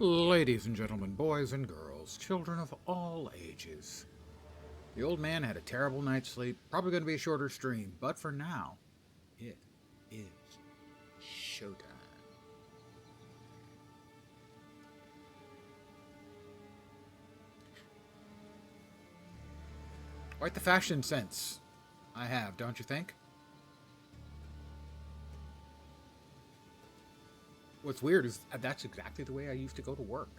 Ladies and gentlemen, boys and girls, children of all ages. The old man had a terrible night's sleep, probably going to be a shorter stream, but for now, it is showtime. Quite the fashion sense I have, don't you think? What's weird is that's exactly the way I used to go to work,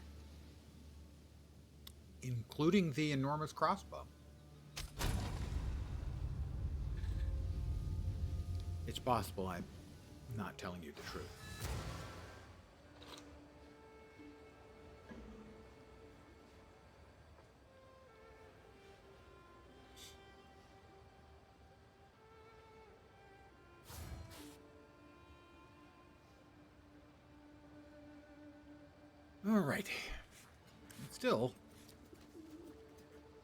including the enormous crossbow. It's possible I'm not telling you the truth. Alright. Still,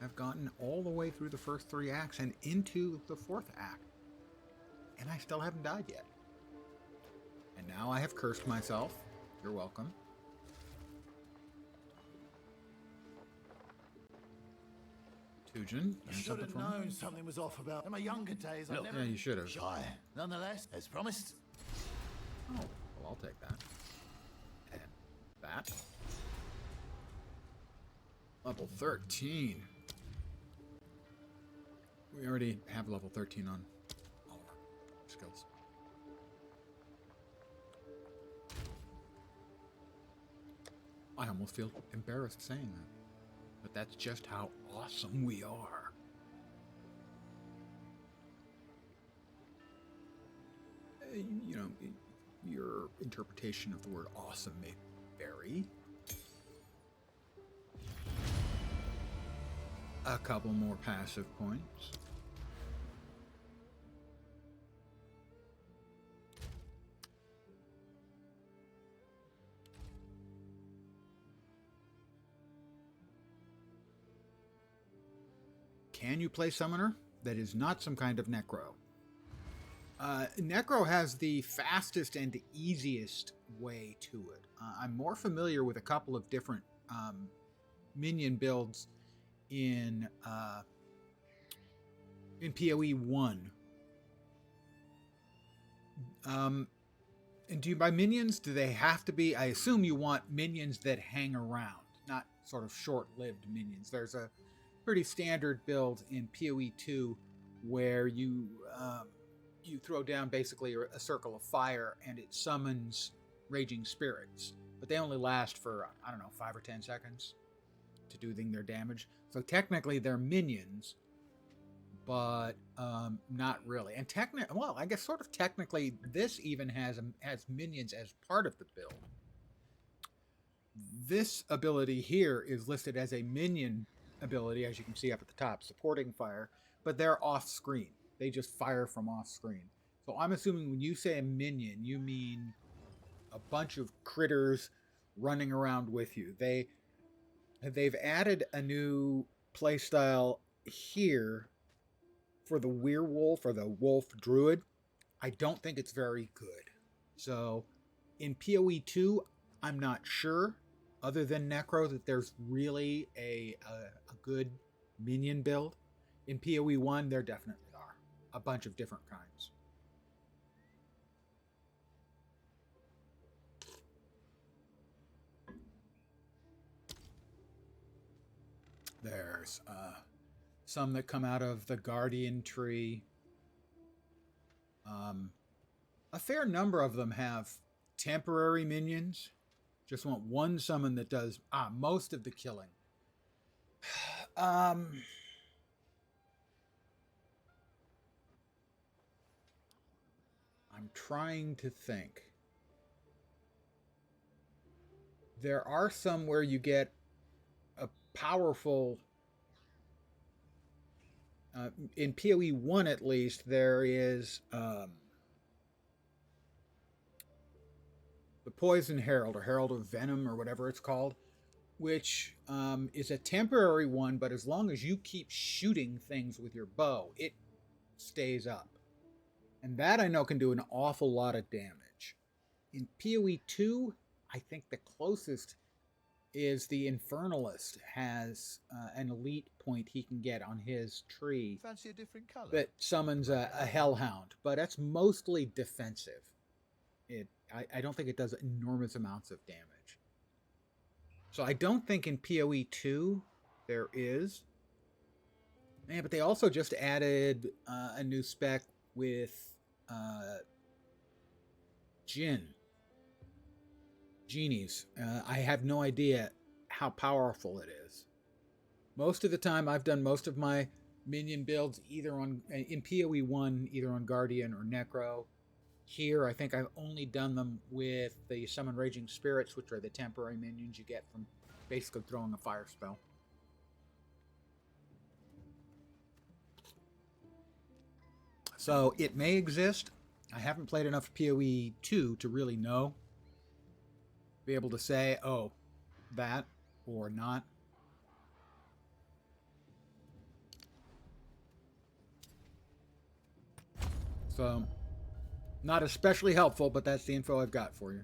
I've gotten all the way through the first 3 acts and into the 4th act. And I still haven't died yet. And now I have cursed myself. You're welcome. Tujin, I should have known something was off about. In my younger days, I never... Yeah, you should have. Shy. Nonetheless, as promised. Oh, well, I'll take that. And that. Level 13. We already have level 13 on all of our skills. I almost feel embarrassed saying that. But that's just how awesome we are. You know, your interpretation of the word awesome may vary. A couple more passive points. Can you play Summoner? That is not some kind of Necro. Necro has the fastest and easiest way to it. I'm more familiar with a couple of different minion builds in PoE 1. And do you buy minions? Do they have to be? I assume you want minions that hang around, not sort of short-lived minions. There's a pretty standard build in PoE 2 where you throw down basically a circle of fire and it summons raging spirits, but they only last for, I don't know, 5 or 10 seconds to do their damage. So technically they're minions, but not really. And well, I guess sort of technically this even has minions as part of the build. This ability here is listed as a minion ability, as you can see up at the top, supporting fire, but they're off screen. They just fire from off screen. So I'm assuming when you say a minion, you mean a bunch of critters running around with you. They've added a new playstyle here for the werewolf or the wolf druid. I don't think it's very good. So in PoE 2, I'm not sure, other than Necro, that there's really a good minion build. In PoE 1, there definitely are. A bunch of different kinds. There's some that come out of the Guardian tree. A fair number of them have temporary minions. Just want one summon that does most of the killing. I'm trying to think. There are some where you get a powerful... in PoE 1 at least, there is the Poison Herald, or Herald of Venom, or whatever it's called, which is a temporary one, but as long as you keep shooting things with your bow, it stays up. And that I know can do an awful lot of damage. In PoE 2, I think the closest is the Infernalist has an elite point he can get on his tree Fancy a different colour? that summons a Hellhound, but that's mostly defensive. I don't think it does enormous amounts of damage. So I don't think in PoE 2 there is. Yeah, but they also just added a new spec with genies. I have no idea how powerful it is. Most of the time, I've done most of my minion builds either on in PoE 1, either on Guardian or Necro. Here, I think I've only done them with the Summon Raging Spirits, which are the temporary minions you get from basically throwing a fire spell. So it may exist. I haven't played enough PoE 2 to really know. Be able to say, oh, that or not. So, not especially helpful, but that's the info I've got for you.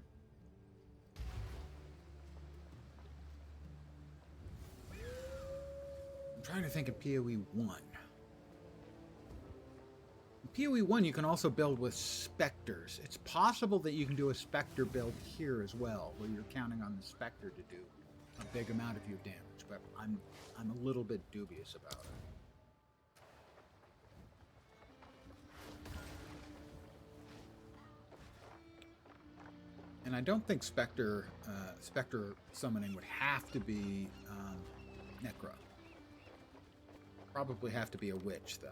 I'm trying to think of PoE 1. In PoE 1, you can also build with specters. It's possible that you can do a specter build here as well, where you're counting on the specter to do a big amount of your damage, but I'm a little bit dubious about it. And I don't think Spectre summoning would have to be Necro. Probably have to be a witch, though.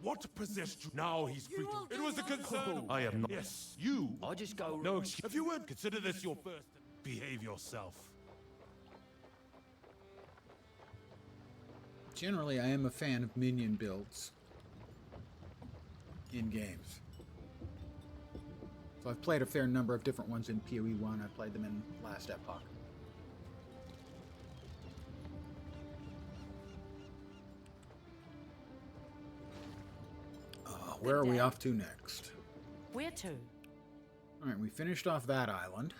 What possessed you? Now he's free to... It was a concern. I am not. Yes, you. I just go... No excuse. If you weren't, consider this your first... Behave yourself. Generally, I am a fan of minion builds in games. So I've played a fair number of different ones in PoE 1. I played them in Last Epoch. Where are we off to next? Where to? Alright, we finished off that island.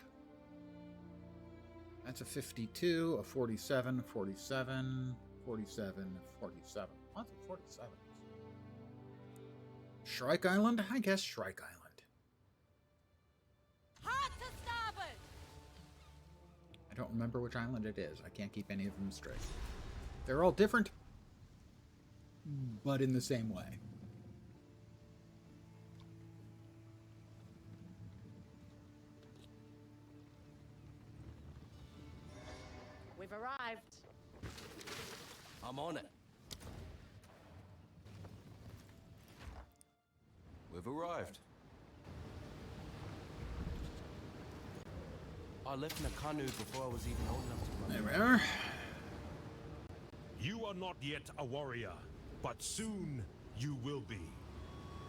That's a 52, a 47, a 47, 47, a 47. Lots of 47s. Shrike Island? I guess Shrike Island. Hard to starboard! I don't remember which island it is. I can't keep any of them straight. They're all different, but in the same way. We've arrived. I'm on it. We've arrived. I left in a canoe before I was even old enough to run. There we are. You are not yet a warrior, but soon you will be.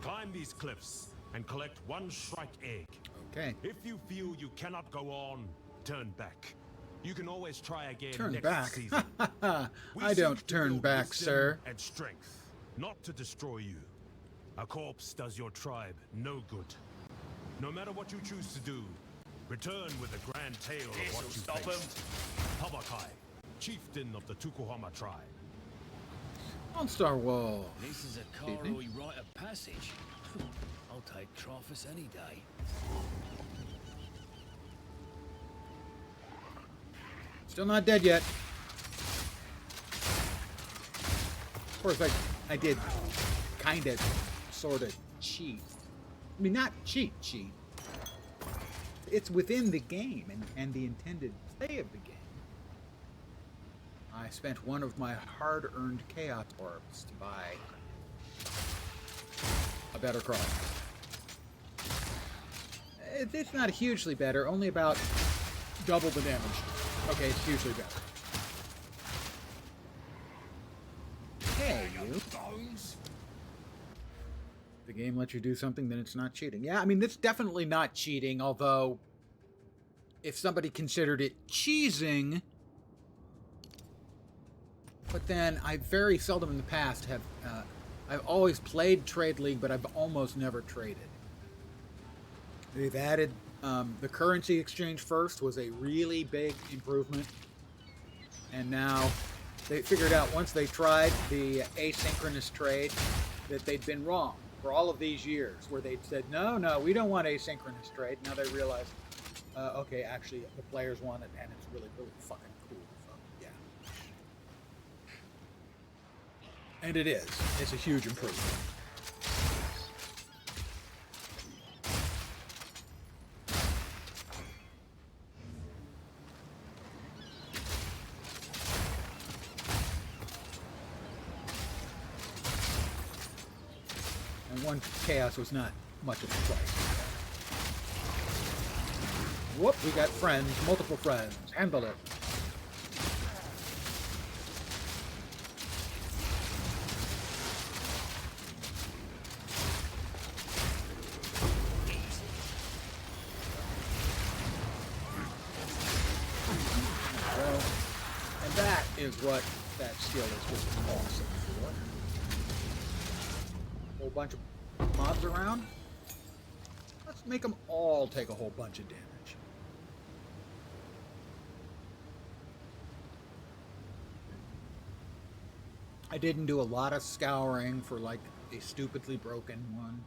Climb these cliffs and collect one shrike egg. Okay. If you feel you cannot go on, turn back. You can always try again Turn next back. season. We I don't seek to turn build back, wisdom sir. And strength, not to destroy you. A corpse does your tribe no good. No matter what you choose to do, return with a grand tale of what you faced. Tabakai, chieftain of the Tukuhama tribe. On Star Wall. This is a Karoi rite of passage. I'll take Trophus any day. Still not dead yet. Of course, I did kind of, sort of cheat. I mean, not cheat. It's within the game and the intended play of the game. I spent one of my hard-earned Chaos Orbs to buy a better cross. It's not hugely better, only about double the damage. Okay, it's hugely better. Hey, you. The game lets you do something, then it's not cheating. Yeah, I mean, it's definitely not cheating, although if somebody considered it cheesing, but then I very seldom in the past have, I've always played Trade League, but I've almost never traded. They've added The currency exchange first was a really big improvement. And now they figured out once they tried the asynchronous trade that they'd been wrong for all of these years, where they'd said, no, we don't want asynchronous trade. Now they realize, okay, actually the players want it, and it's really, really fucking cool. So, yeah. And it is. It's a huge improvement. And one chaos was not much of a price. Whoop, we got friends, multiple friends. Handle it. Well, and that is what that skill is just awesome for. Whole bunch of mobs around. Let's make them all take a whole bunch of damage. I didn't do a lot of scouring for like a stupidly broken one.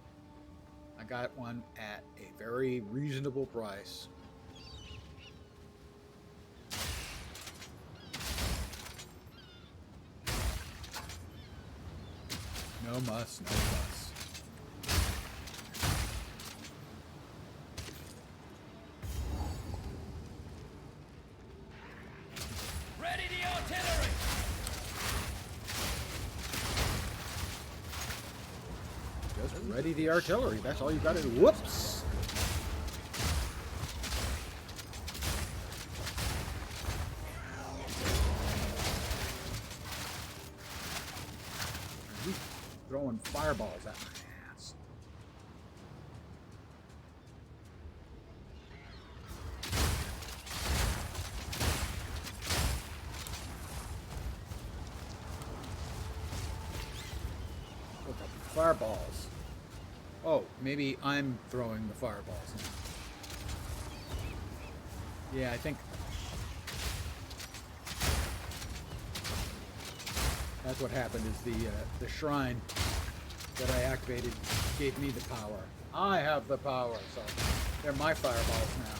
I got one at a very reasonable price. No muss, no fuss. Ready the artillery! Just ready the artillery. That's all you gotta do. Whoops! He's throwing fireballs at my ass. Look up the fireballs. Oh, maybe I'm throwing the fireballs now. Yeah, I think that's what happened. Is the shrine that I activated gave me the power. I have the power, so they're my fireballs now.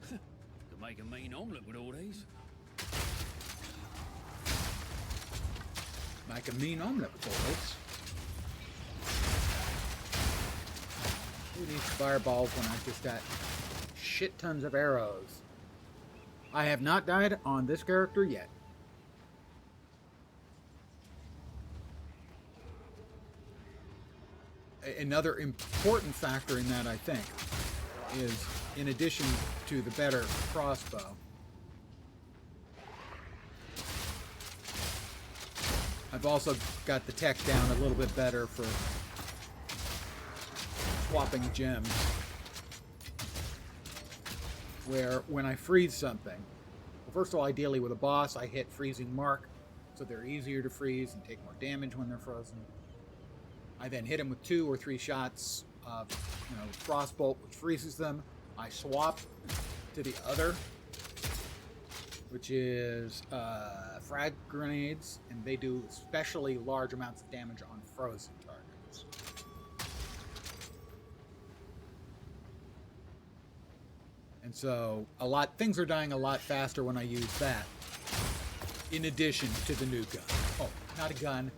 Could make a mean omelette with all these. Like a mean omelet with all this. Who needs fireballs when I've just got shit tons of arrows? I have not died on this character yet. Another important factor in that, I think, is in addition to the better crossbow, I've also got the tech down a little bit better for swapping gems. Where when I freeze something, well, first of all, ideally with a boss, I hit freezing mark, so they're easier to freeze and take more damage when they're frozen. I then hit them with 2 or 3 shots of, frostbolt, which freezes them. I swap to the other, which is frag grenades, and they do especially large amounts of damage on frozen targets. And so things are dying a lot faster when I use that, in addition to the new gun. Oh, not a gun.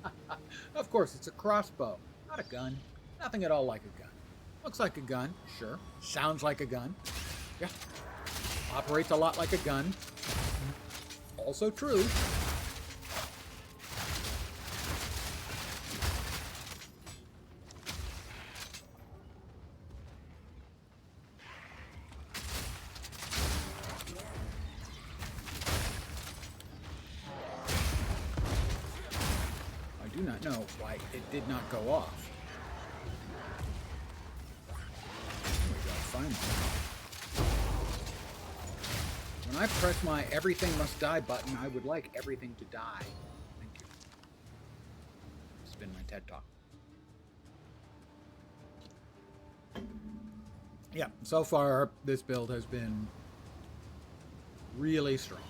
Of course, it's a crossbow, not a gun. Nothing at all like a gun. Looks like a gun, sure. Sounds like a gun. Yeah. Operates a lot like a gun. Also true. I do not know why it did not go off. There we go, finally. When I press my everything must die button, I would like everything to die. Thank you. TED Talk. Yeah, so far this build has been really strong.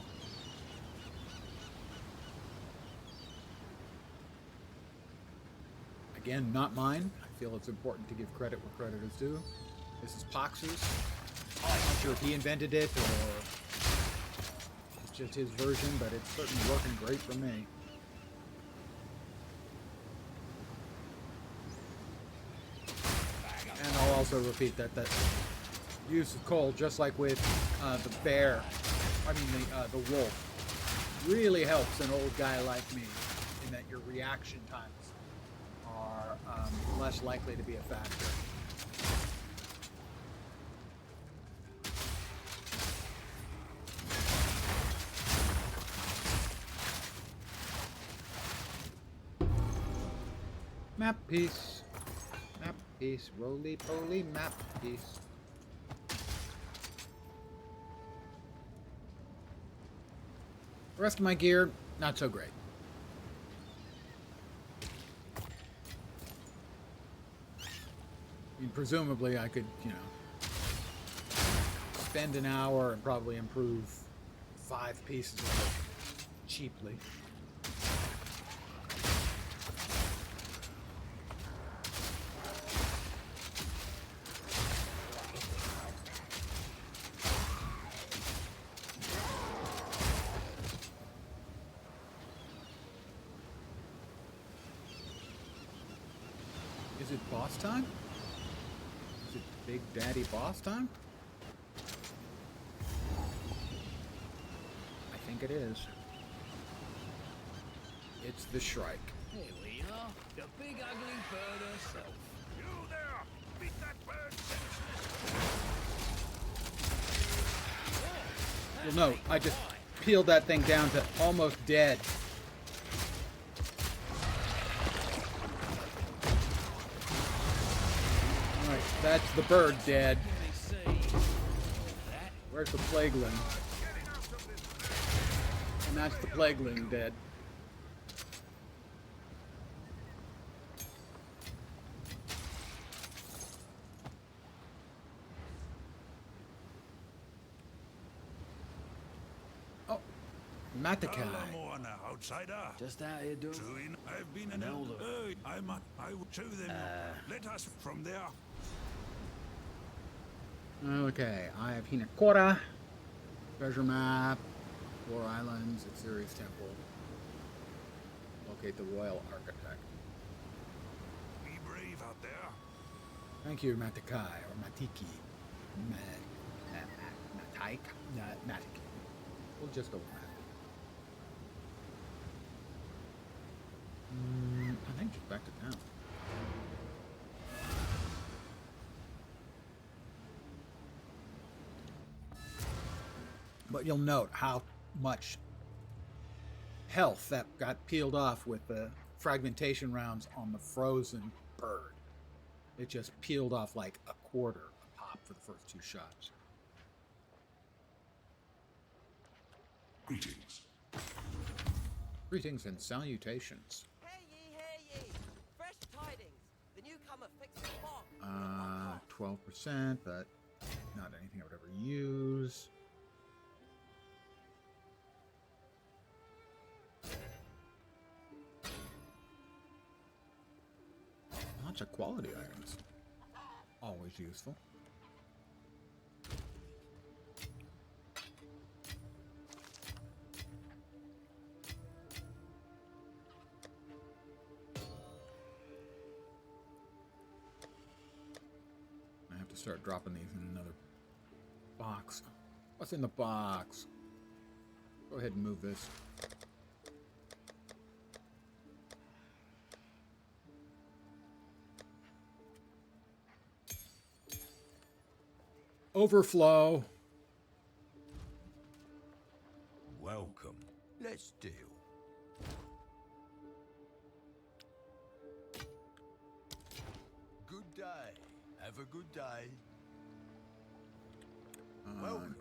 Again, not mine. I feel it's important to give credit where credit is due. This is Pox's. I'm not sure if he invented it or it's just his version, but it's certainly working great for me. And I'll also repeat that use of coal, just like with the bear, the wolf, really helps an old guy like me in that your reaction times are less likely to be a factor. Map piece. Map piece. Roly-poly map piece. The rest of my gear, not so great. I mean, presumably I could, spend an hour and probably improve 5 pieces of it cheaply. Is it boss time? Is it Big Daddy boss time? I think it is. It's the Shrike. Here we are, the big ugly bird herself. You there! Beat that bird senseless! You'll note, I just peeled that thing down to almost dead. Alright, that's the bird dead. Where's the plagueling? And that's the plagueling dead. Oh, Matakai. Outsider. Just out here doing... I've been an elder. I will show them. Let us from there. Okay, I have Hinakora, treasure map, 4 islands, Exilius temple. Locate the royal architect. Be brave out there. Thank you, Matakai, or Matiki. Mataik? Matiki. We'll just go with Matiki. I think just back to town. But you'll note how much health that got peeled off with the fragmentation rounds on the frozen bird. It just peeled off like a quarter a pop for the first 2 shots. Greetings. Greetings and salutations. Hear ye! Fresh tidings. The newcomer fixed the fog. 12%, but not anything I would ever use. Lots of quality items. Always useful. I have to start dropping these in another box. What's in the box? Go ahead and move this. Overflow. Welcome. Let's deal. Good day. Have a good day.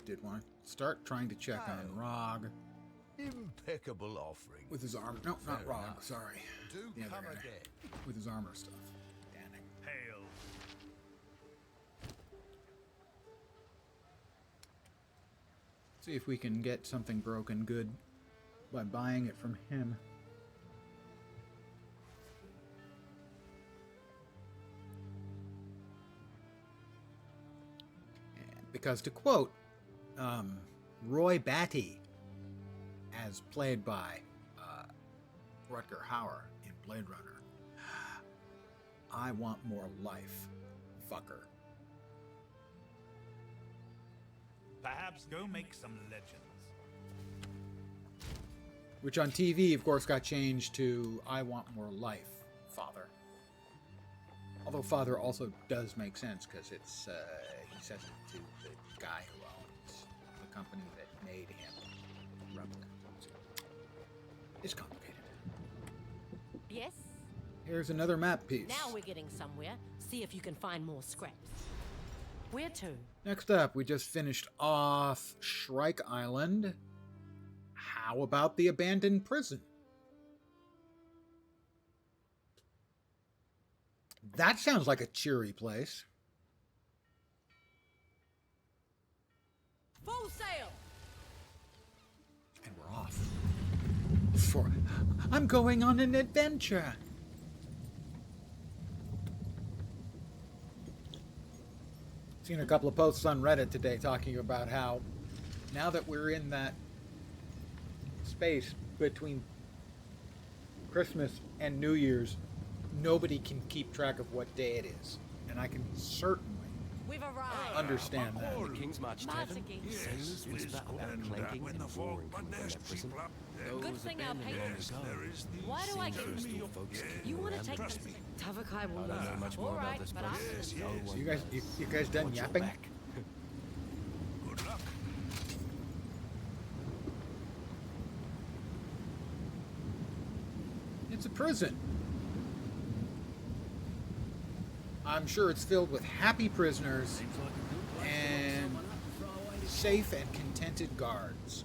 Did want to start trying to check on Rog. Impeccable offering. With his armor. No, not Fair Rog, enough. sorry. Do The other come guy. again. With his armor stuff. Damn it. Hail. See if we can get something broken good by buying it from him. And because to quote Roy Batty, as played by Rutger Hauer in Blade Runner, I want more life, fucker. Perhaps go make some legends. Which on TV, of course, got changed to I want more life, father. Although father also does make sense, because it's, he says it to the guy who owns the company that made him Rebel. It's complicated. Yes? Here's another map piece. Now we're getting somewhere. See if you can find more scraps. Where to? Next up, we just finished off Shrike Island. How about the abandoned prison? That sounds like a cheery place. Full sail! And we're off. I'm going on an adventure. Seen a couple of posts on Reddit today talking about how now that we're in that space between Christmas and New Year's, nobody can keep track of what day it is. And I can certainly We've arrived. understand that. The King's March Tavern. Marching. Sailors whisper about clanking and roaring from their prison. Good thing our patrons. Why do I get Coastal folks keep You want to around take trust me. Tavakai will I don't know much more All about right, this but place. I'm No one You guys done wants your yapping? back. Good luck. It's a prison. I'm sure it's filled with happy prisoners Seems like a good place to lock and someone up and throw away the safe and contented guards.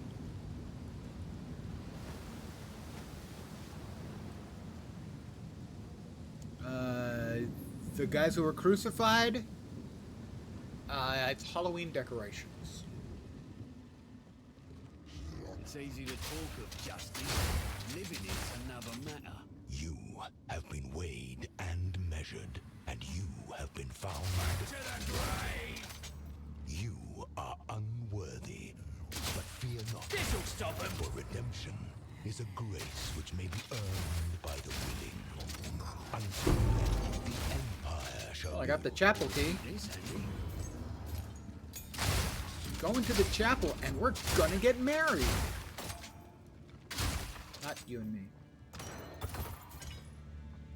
The guys who were crucified, it's Halloween decorations. It's easy to talk of justice. Living it's another matter. You have been weighed and measured, and you have been found. You are unworthy, but fear not. This'll stop him. For redemption is a grace which may be earned by the willing. Until then, the Empire shall Well, I got be the chapel key. This handy. Going to the chapel, and we're gonna get married. Not you and me.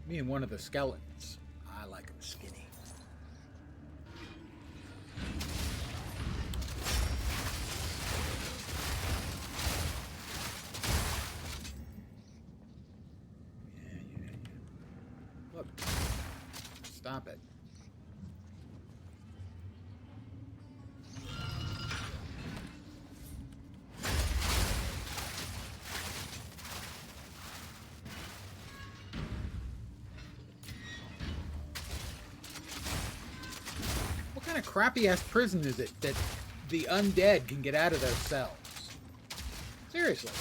Me and one of the skeletons. I like him skinny. Yeah. Look. Stop it. What kind of crappy ass prison is it that the undead can get out of their cells? Seriously.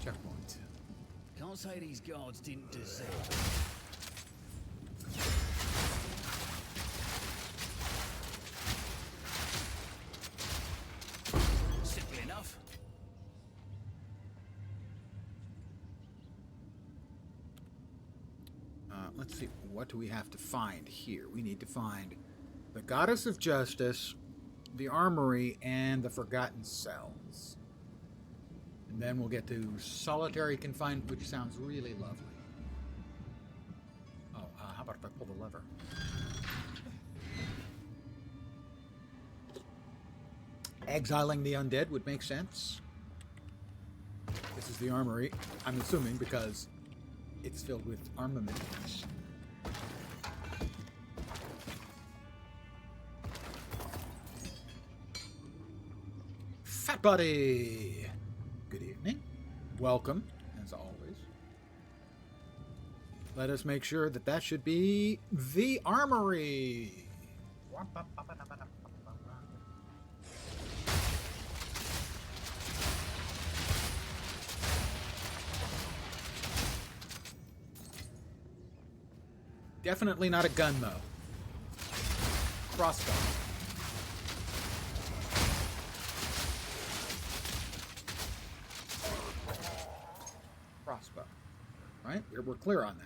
Checkpoint. Can't say these guards didn't deserve it. Simple enough. Let's see, what do we have to find here? We need to find the Goddess of Justice, the Armory, and the Forgotten Cells. And then we'll get to Solitary Confinement, which sounds really lovely. Oh, how about if I pull the lever? Exiling the undead would make sense. This is the armory, I'm assuming, because it's filled with armaments. Fat Buddy! Good evening. Welcome, as always. Let us make sure that that should be the armory. Definitely not a gun, though. Crossbow. Crossbow. Right? We're clear on that.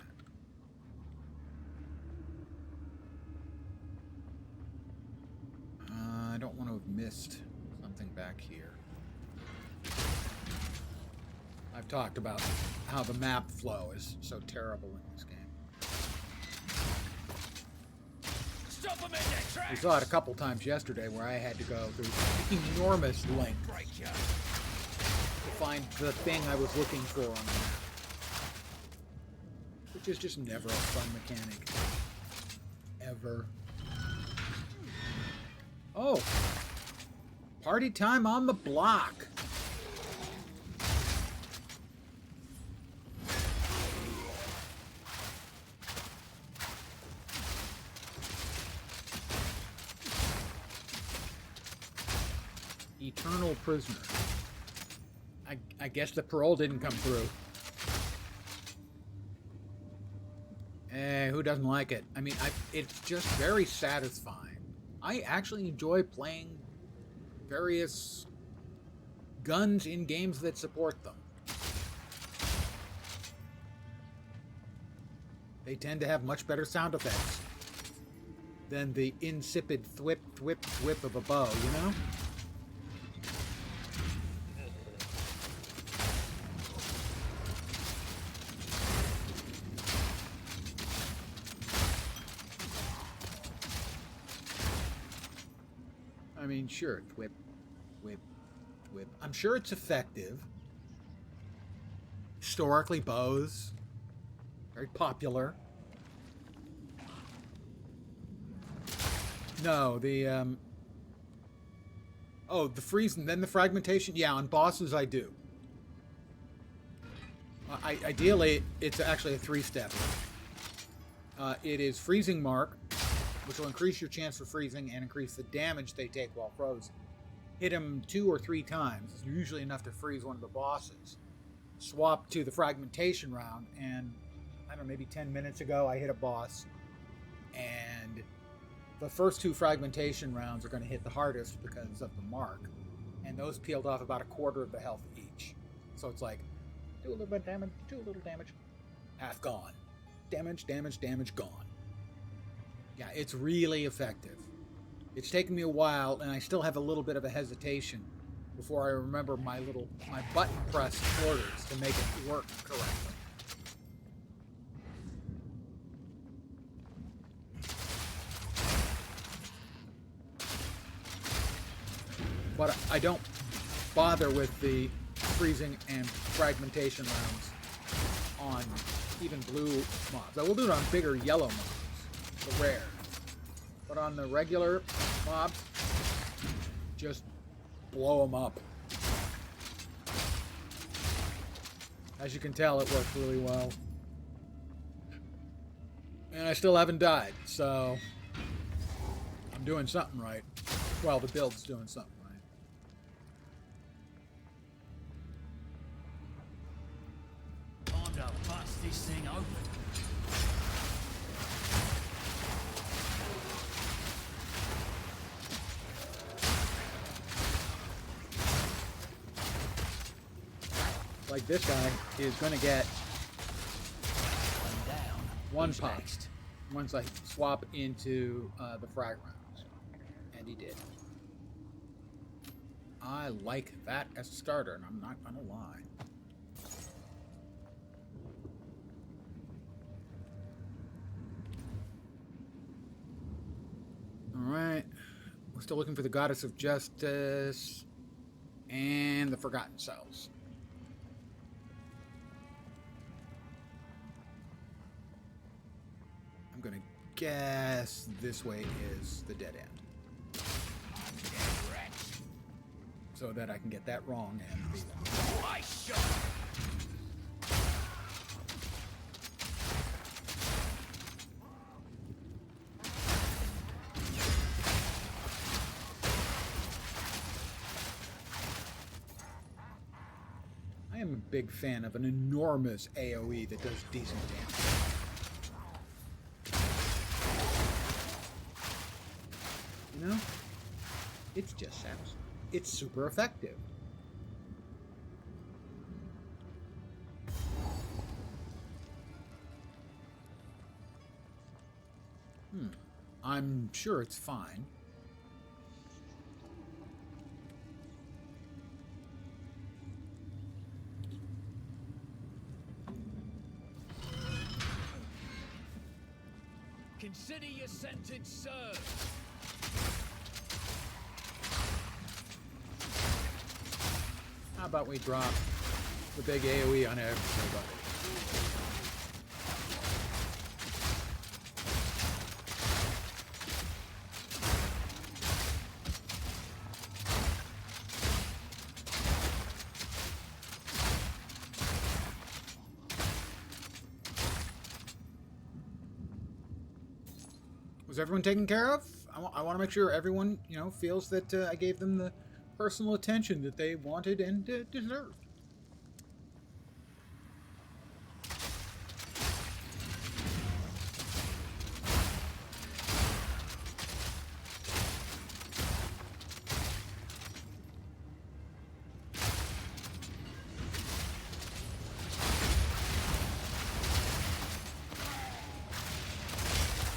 I don't want to have missed something back here. I've talked about how the map flow is so terrible in this game. Stop them in their tracks! We saw it a couple times yesterday where I had to go through enormous lengths to find the thing I was looking for on the map. Which is just never a fun mechanic. Ever. Oh! Party time on the block! Eternal prisoner. I guess the parole didn't come through. Who doesn't like it? I mean, it's just very satisfying. I actually enjoy playing various guns in games that support them. They tend to have much better sound effects than the insipid thwip, thwip, thwip of a bow, you know? I mean, sure, thwip, whip, whip. I'm sure it's effective. Historically, bows, very popular. No, the oh, the freeze and then the fragmentation. Yeah, on bosses I do. Ideally, it's actually a 3-step. It is freezing mark, which will increase your chance for freezing and increase the damage they take while frozen. Hit them 2 or 3 times. It's usually enough to freeze one of the bosses. Swap to the fragmentation round, and I don't know, maybe 10 minutes ago I hit a boss, and the first 2 fragmentation rounds are going to hit the hardest because of the mark, and those peeled off about 1/4 of the health each. So it's like, do a little bit of damage, do a little damage, half gone. Damage, damage, damage, gone. Yeah, it's really effective. It's taken me a while, and I still have a little bit of a hesitation before I remember my button press orders to make it work correctly. But I don't bother with the freezing and fragmentation rounds on even blue mobs. I will do it on bigger yellow mobs, the rare. But on the regular mobs, just blow them up. As you can tell, it works really well. And I still haven't died, so I'm doing something right. Well, the build's doing something right. Time to bust this thing open. Like this guy is going to get one Who's pop next? once I swap into the frag rounds. And he did. I like that as a starter, and I'm not going to lie. Alright. still looking for the Goddess of Justice and the Forgotten Cells. I'm going to guess this way is the dead end. So that I can get that wrong and be I am a big fan of an enormous AoE that does decent damage. You know? It's just satisfying. It's super effective. I'm sure it's fine. Consider your sentence served. How about we drop the big AoE on everybody? Was everyone taken care of? I want to make sure everyone, you know, feels that I gave them the personal attention that they wanted and deserved.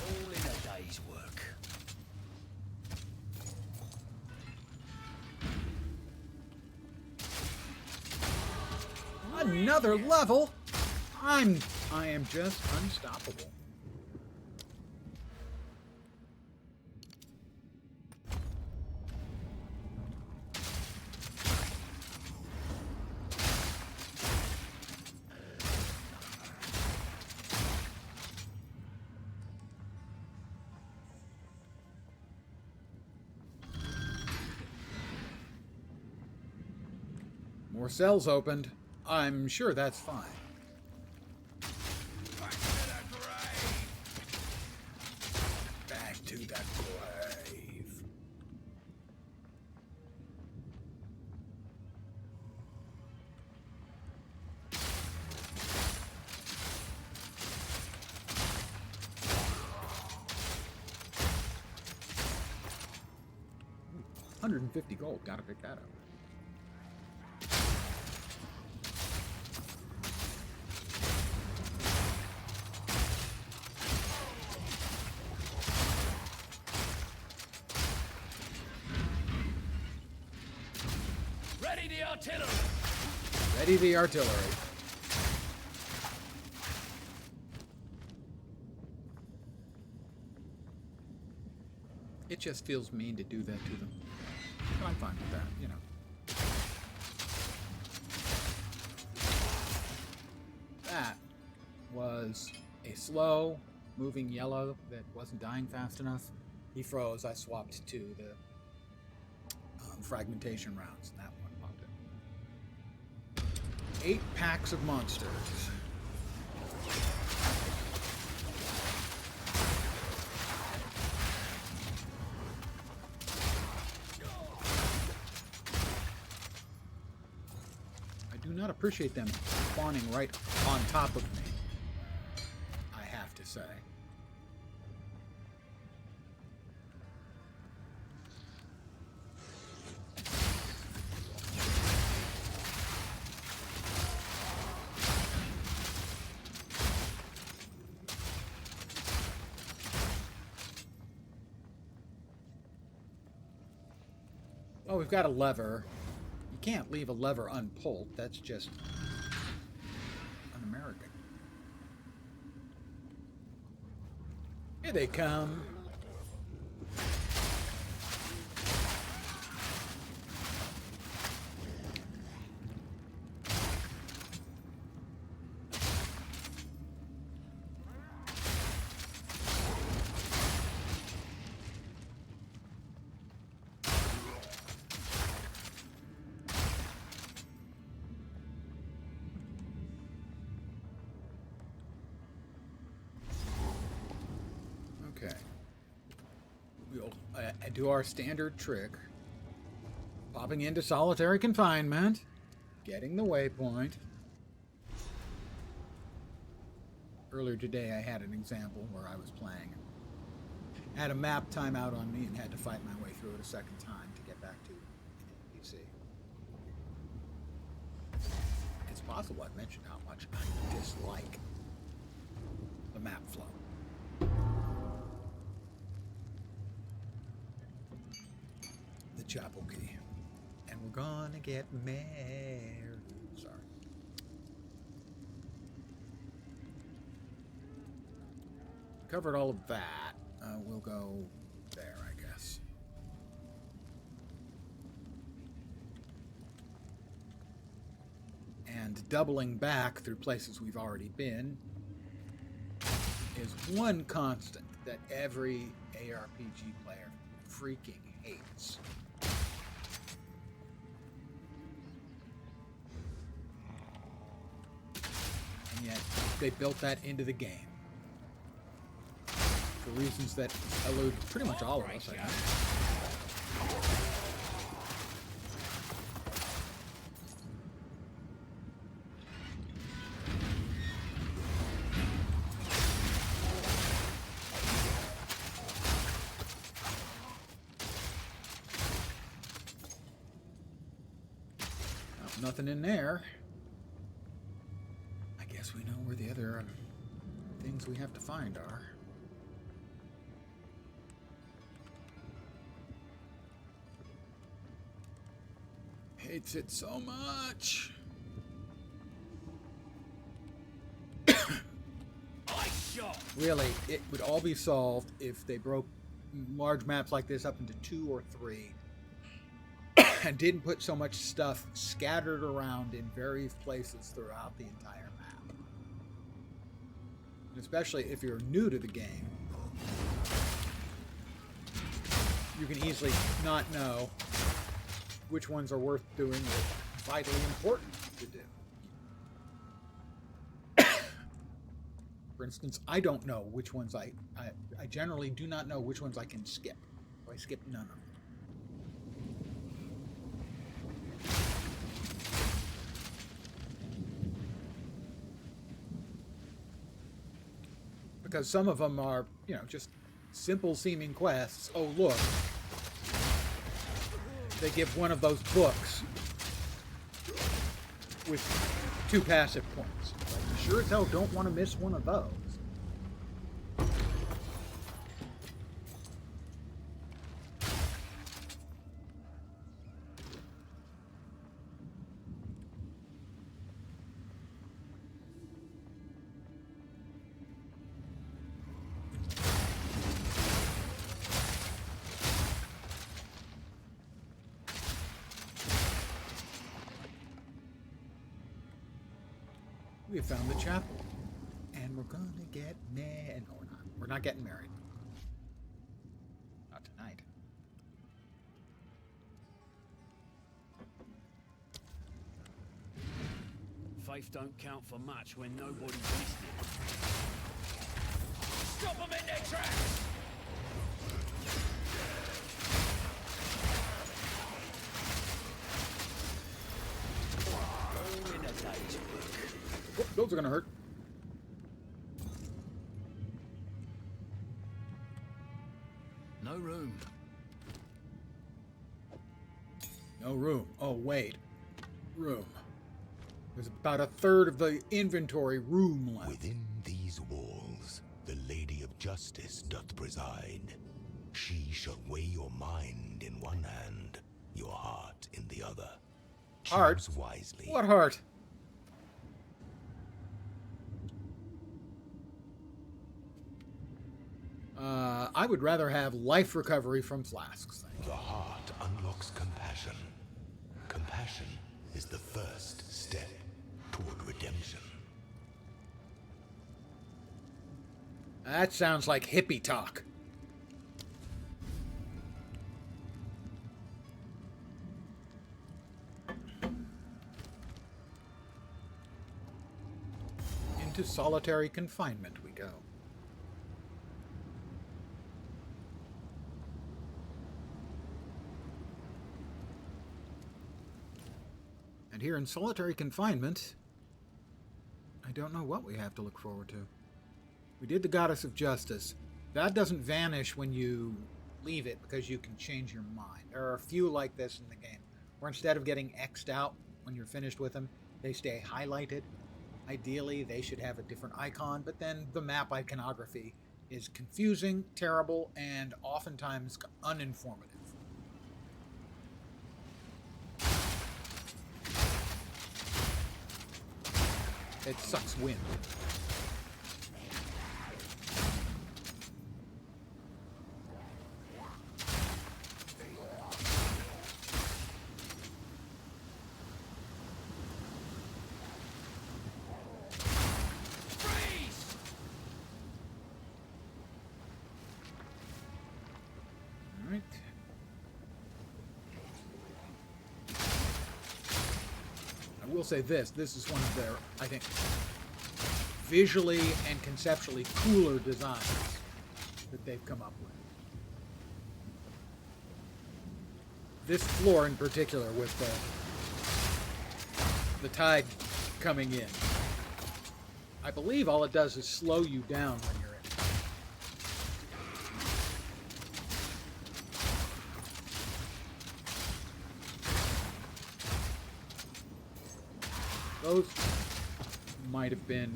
All in a day's work. Another level? I am just unstoppable. More cells opened. I'm sure that's fine. Back to the grave. Ooh, 150 gold. Gotta pick that up. Ready the artillery. Ready the artillery. It just feels mean to do that to them. But I'm fine with that, you know. That was a slow moving yellow that wasn't dying fast enough. He froze. I swapped to the fragmentation rounds, and that one popped in. 8 packs of monsters. I do not appreciate them spawning right on top of me, I have to say. Oh, we've got a lever. You can't leave a lever unpulled. That's just un-American. Here they come. do our standard trick. Popping into solitary confinement. Getting the waypoint. Earlier today I had an example where I was playing. I had a map timeout on me and had to fight my way through it a second time to get back to PC. It's possible I've mentioned how much I dislike the map flow. The chapel key. And we're gonna get married. Sorry. Covered all of that. We'll go there, I guess. And doubling back through places we've already been is one constant that every ARPG player freaking hates. And yet, they built that into the game. For reasons that elude pretty much all of us, I think. Oh, nothing in there. I guess we know where the other things we have to find are. Hates it so much. Really, it would all be solved if they broke large maps like this up into 2 or 3 and didn't put so much stuff scattered around in various places throughout the entire map. And especially if you're new to the game, you can easily not know which ones are worth doing or vitally important to do. For instance, I don't know which ones I generally do not know which ones I can skip. So I skip none of them. Because some of them are, just simple seeming quests. Oh, look. They give one of those books with 2 passive points. Like, you sure as hell don't want to miss one of those. We found the chapel, and we're gonna get married. No, we're not. We're not getting married. Not tonight. Faith don't count for much when nobody's listening. Stop them in their tracks! In a day's work. Oh, those are gonna hurt. No room. No room. Oh, wait. Room. There's about a third of the inventory room left. Within these walls, the Lady of Justice doth preside. She shall weigh your mind in one hand, your heart in the other. Heart? Choose wisely. What heart? I would rather have life recovery from flasks. The heart unlocks compassion. Compassion is the first step toward redemption. That sounds like hippie talk. Into solitary confinement we go. here in solitary confinement, I don't know what we have to look forward to. We did the Goddess of Justice. That doesn't vanish when you leave it because you can change your mind. There are a few like this in the game, where instead of getting X'd out when you're finished with them, they stay highlighted. Ideally, they should have a different icon, but then the map iconography is confusing, terrible, and oftentimes uninformative. It sucks wind. I will say this is one of their, I think, visually and conceptually cooler designs that they've come up with. This floor in particular with the tide coming in. I believe all it does is slow you down when you're in it. Those might have been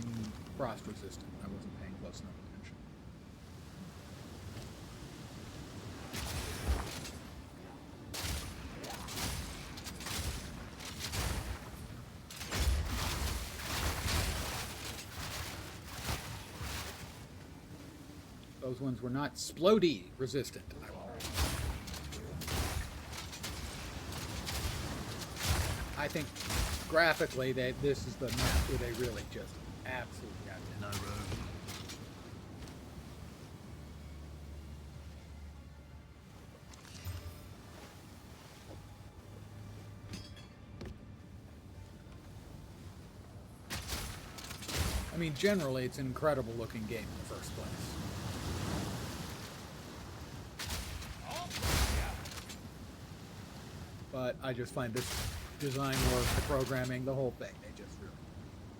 frost resistant. I wasn't paying close enough attention. Those ones were not splody resistant. I think graphically, this is the map where they really just absolutely got it. No room. I mean, generally, it's an incredible looking game in the first place. But I just find this design work, the programming, the whole thing, they just really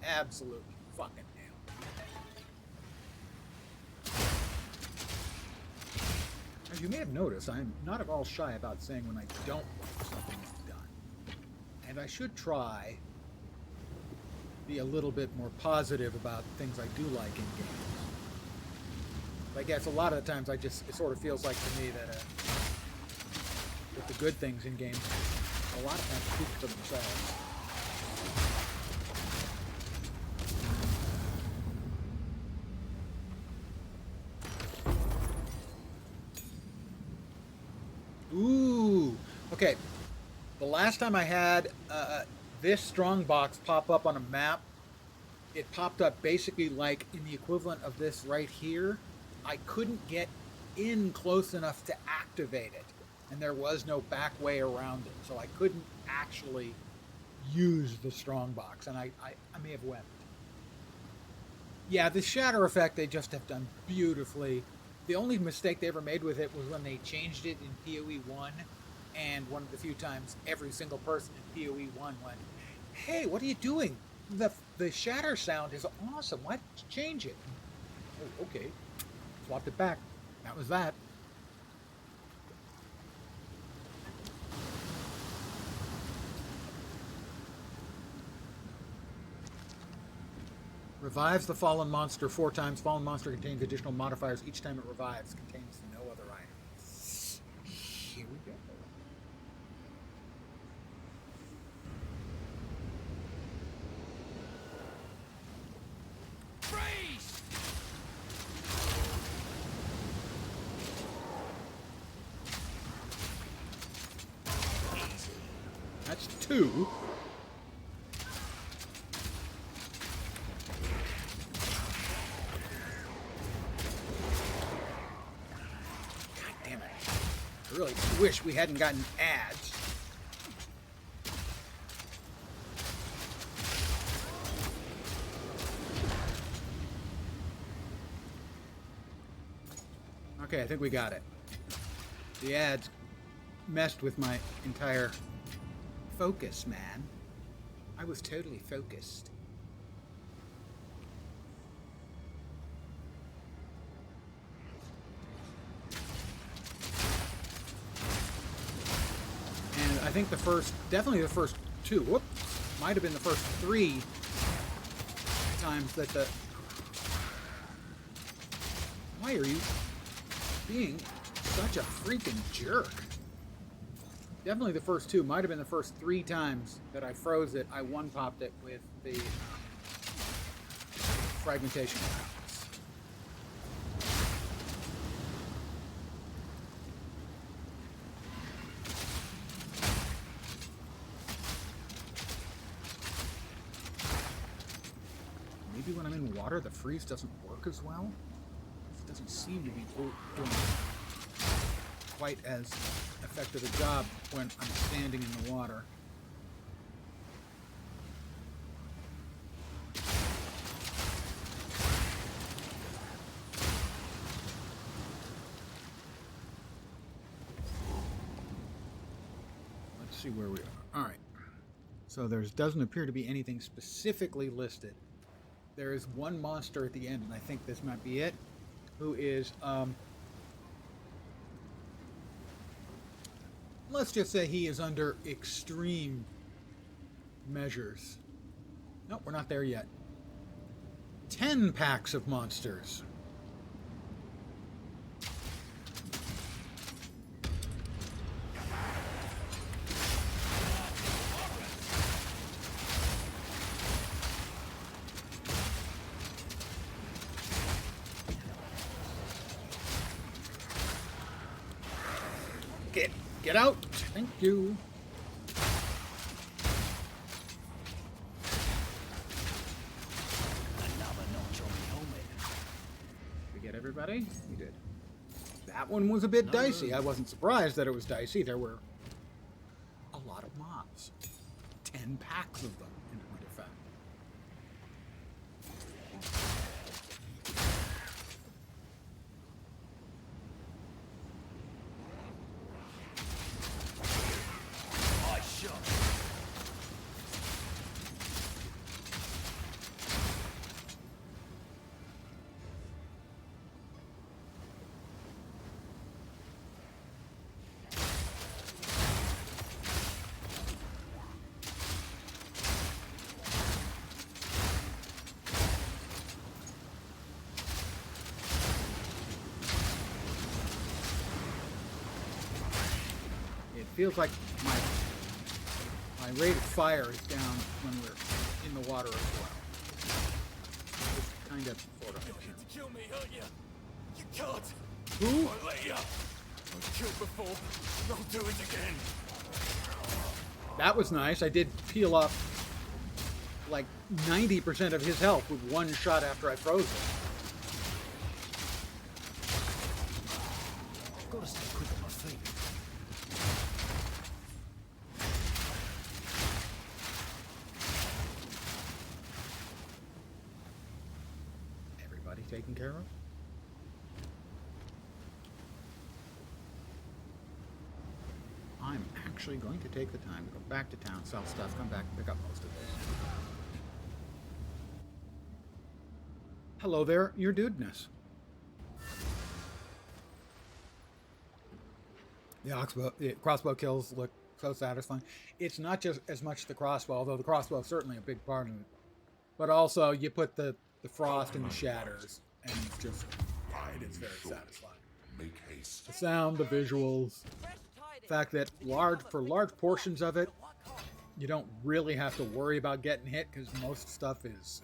absolutely fucking nailed it. As you may have noticed, I'm not at all shy about saying when I don't like something that's done. And I should try be a little bit more positive about things I do like in games. I guess a lot of the times it sort of feels like to me that with the good things in games, a lot of times speak for themselves. Ooh, okay. The last time I had this strongbox pop up on a map, it popped up basically like in the equivalent of this right here. I couldn't get in close enough to activate it, and there was no back way around it, so I couldn't actually use the strongbox, and I may have wept. Yeah, the shatter effect they just have done beautifully. The only mistake they ever made with it was when they changed it in PoE 1, and one of the few times every single person in PoE 1 went, "Hey, what are you doing? The shatter sound is awesome. Why did you change it?" Oh, okay. Swapped it back. That was that. Revives the fallen monster 4 times. Fallen monster contains additional modifiers each time it revives. Contains no other items. Here we go. Freeze! That's 2. I really wish we hadn't gotten ads. Okay, I think we got it. The ads messed with my entire focus, man. I was totally focused. And I think definitely the first two, might have been the first 3 times that the... Why are you being such a freaking jerk? Definitely the first 2, might have been the first 3 times that I froze it, I one-popped it with the fragmentation rounds. Maybe when I'm in water, the freeze doesn't work as well. It doesn't seem to be doing quite as effective a job when I'm standing in the water. Let's see where we are. All right. So there doesn't appear to be anything specifically listed. There is one monster at the end, and I think this might be it, who is, let's just say he is under extreme measures. Nope, we're not there yet. 10 packs of monsters. Get out! Thank you. Another notch on the helmet. We get everybody? We did. That one was a bit dicey. I wasn't surprised that it was dicey. There were a lot of mobs. 10 packs of them, in point of fact. Feels like my rate of fire is down when we're in the water as well. It's kind of sort of. To kill me, hurt you? You can't. Who? I'll let you. I was killed before. I'll do it again. That was nice. I did peel off like 90% of his health with one shot after I froze it. I've got to stay quick on my feet. Taken care of. I'm actually going to take the time to go back to town, sell stuff, come back and pick up most of this. Hello there, your dudeness. The crossbow kills look so satisfying. It's not just as much the crossbow, although the crossbow is certainly a big part of it. But also, you put the frost and the shatters, and it's very satisfying. Make haste. The sound, the visuals, the fact that for large portions of it, you don't really have to worry about getting hit because most stuff is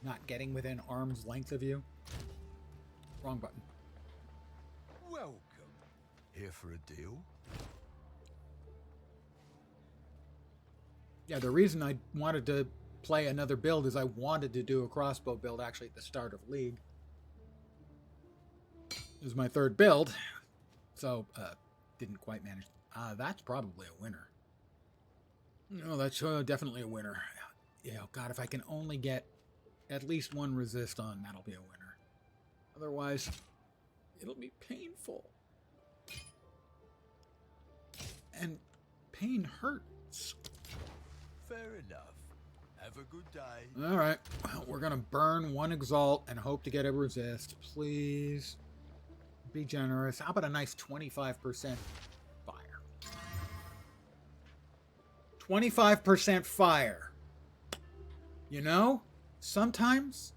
not getting within arm's length of you. Wrong button. Welcome. Here for a deal? Yeah, the reason I wanted to play another build is I wanted to do a crossbow build actually at the start of League. It was my 3rd build, so didn't quite manage. That's probably a winner. No, that's definitely a winner. Yeah, God, if I can only get at least one resist on, that'll be a winner. Otherwise, it'll be painful. And pain hurts. Fair enough. Have a good day. All right. Well, we're going to burn one exalt and hope to get a resist. Please be generous. How about a nice 25% fire? 25% fire. You know, sometimes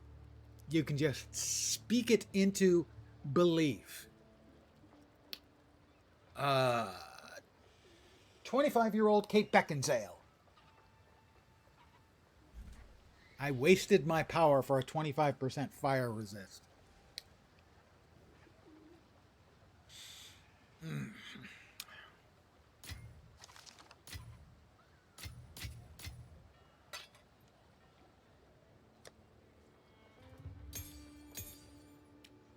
you can just speak it into belief. 25-year-old Kate Beckinsale. I wasted my power for a 25% fire resist.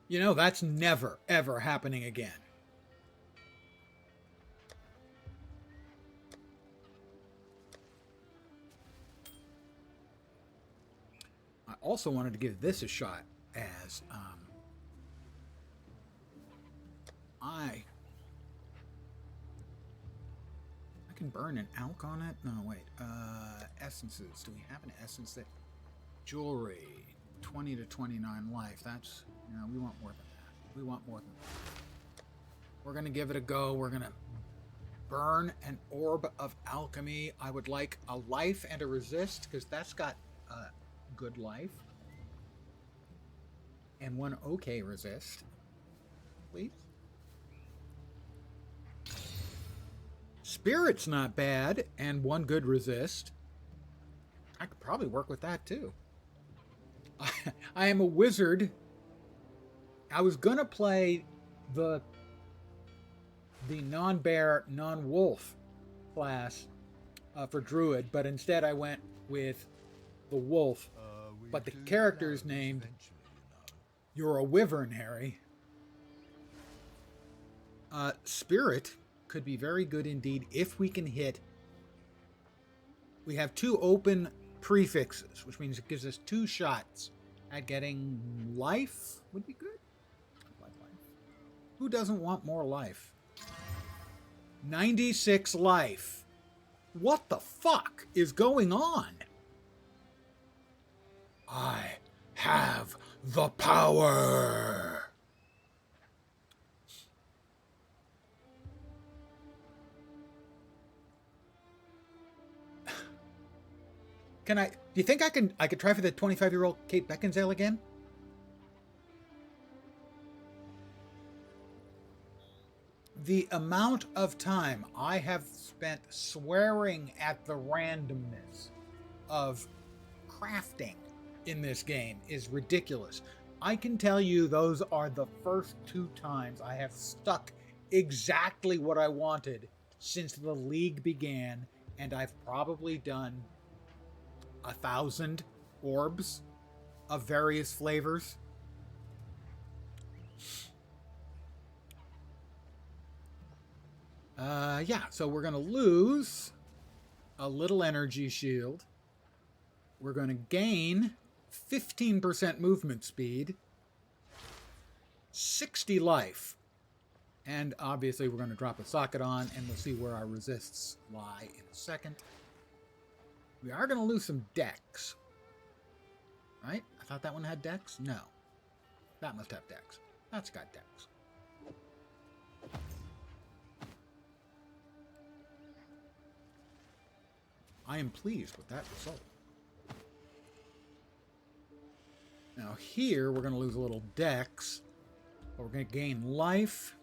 You know, that's never, ever happening again. I also wanted to give this a shot as I can burn an alk on it. No, wait. Essences. Do we have an essence that jewelry 20 to 29 life? That's, you know, we want more than that. We want more than that. We're gonna give it a go. We're gonna burn an orb of alchemy. I would like a life and a resist because that's got good life and one okay resist, please. Spirit's not bad and one good resist. I could probably work with that too. I am a wizard. I was gonna play the non-bear, non-wolf class for druid, but instead I went with the wolf. But the character's named. You're a wyvern, Harry. Spirit could be very good indeed if we can hit. We have 2 open prefixes, which means it gives us 2 shots at getting life. Would be good. Like life. Who doesn't want more life? 96 life. What the fuck is going on? I have the power. Can I? Do you think I could try for the 25-year-old Kate Beckinsale again? The amount of time I have spent swearing at the randomness of crafting in this game is ridiculous. I can tell you those are the first 2 times I have stuck exactly what I wanted since the league began, and I've probably done 1,000 orbs of various flavors. Yeah, so we're going to lose a little energy shield. We're going to gain 15% movement speed, 60 life, and obviously we're going to drop a socket on, and we'll see where our resists lie in a second. We are going to lose some dex, right? I thought that one had dex? No. That must have dex. That's got dex. I am pleased with that result. Now here, we're going to lose a little dex, but we're going to gain life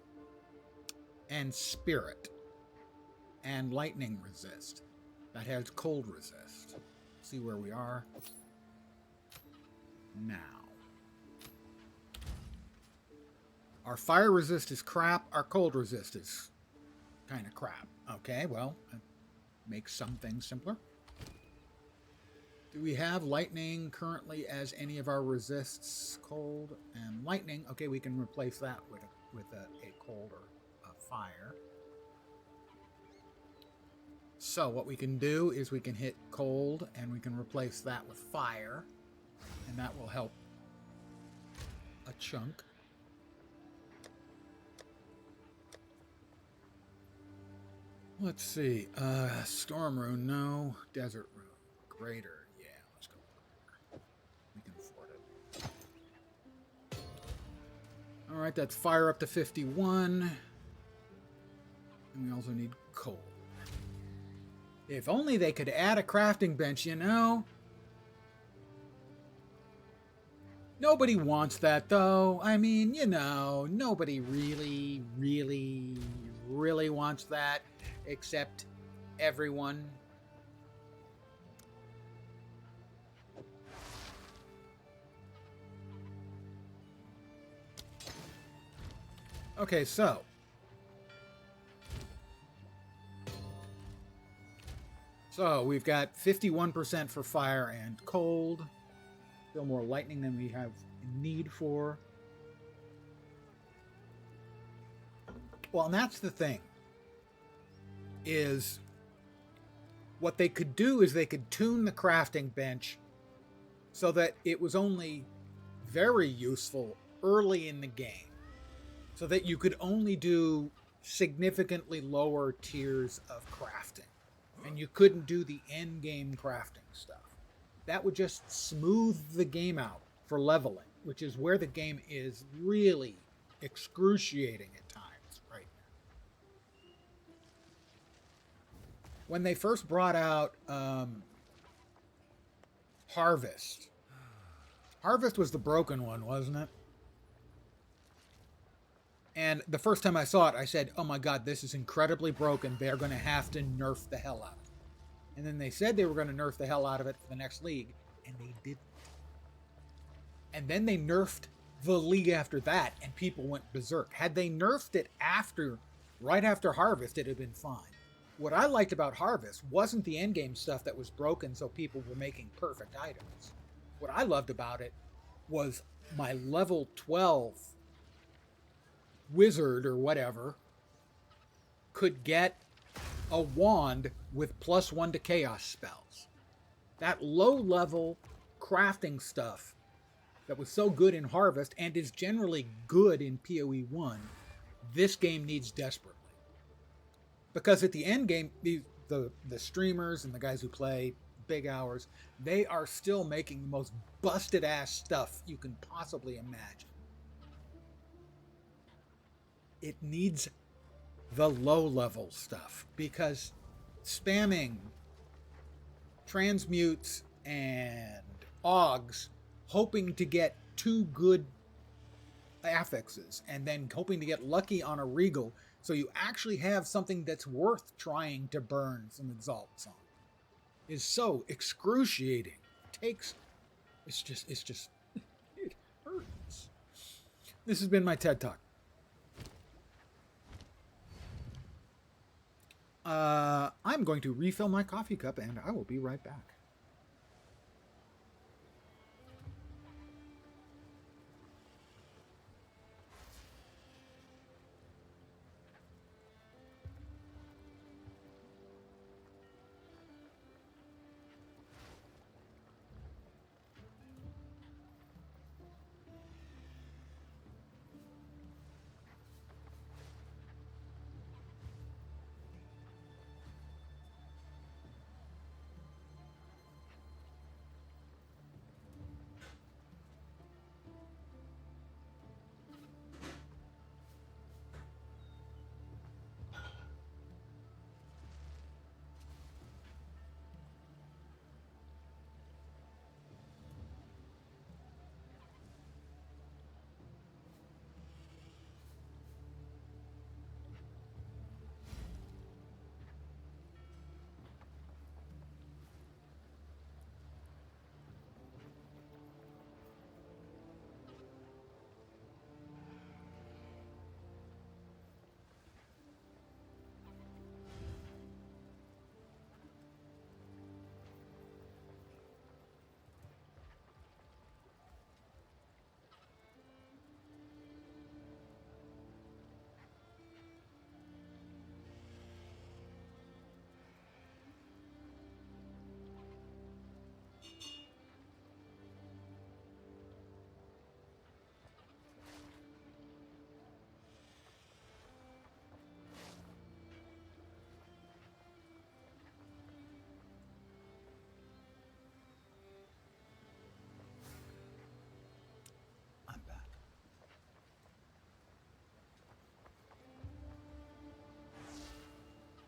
and spirit and lightning resist. That has cold resist. See where we are now. Our fire resist is crap. Our cold resist is kind of crap. Okay, well, it makes some things simpler. Do we have lightning currently as any of our resists? Cold and lightning. Okay, we can replace that with a cold or a fire. So what we can do is we can hit cold and we can replace that with fire, and that will help a chunk. Let's see. Storm rune, no. Desert rune. greater. Yeah, let's go greater. We can afford it. All right, that's fire up to 51. And we also need coal. If only they could add a crafting bench, you know? Nobody wants that, though. I mean, you know, nobody really wants that, except everyone. Okay, so. So, we've got 51% for fire and cold. Still more lightning than we have need for. Well, and that's the thing. Is what they could do is they could tune the crafting bench so that it was only very useful early in the game. So that you could only do significantly lower tiers of crafting. And you couldn't do the end game crafting stuff. That would just smooth the game out for leveling, which is where the game is really excruciating at times right now. When they first brought out Harvest was the broken one, wasn't it? And the first time I saw it, I said, oh my god, this is incredibly broken. They're going to have to nerf the hell out of it. And then they said they were going to nerf the hell out of it for the next league, and they didn't. And then they nerfed the league after that, and people went berserk. Had they nerfed it right after Harvest, it'd have been fine. What I liked about Harvest wasn't the endgame stuff that was broken so people were making perfect items. What I loved about it was my level 12 wizard or whatever could get a wand with +1 to chaos spells. That low-level crafting stuff that was so good in Harvest and is generally good in PoE 1, this game needs desperately. Because at the end game, the streamers and the guys who play big hours, they are still making the most busted-ass stuff you can possibly imagine. It needs the low-level stuff, because spamming transmutes and augs, hoping to get 2 good affixes, and then hoping to get lucky on a regal, so you actually have something that's worth trying to burn some exalts on, is so excruciating. It's just, it hurts. This has been my TED Talk. I'm going to refill my coffee cup, and I will be right back.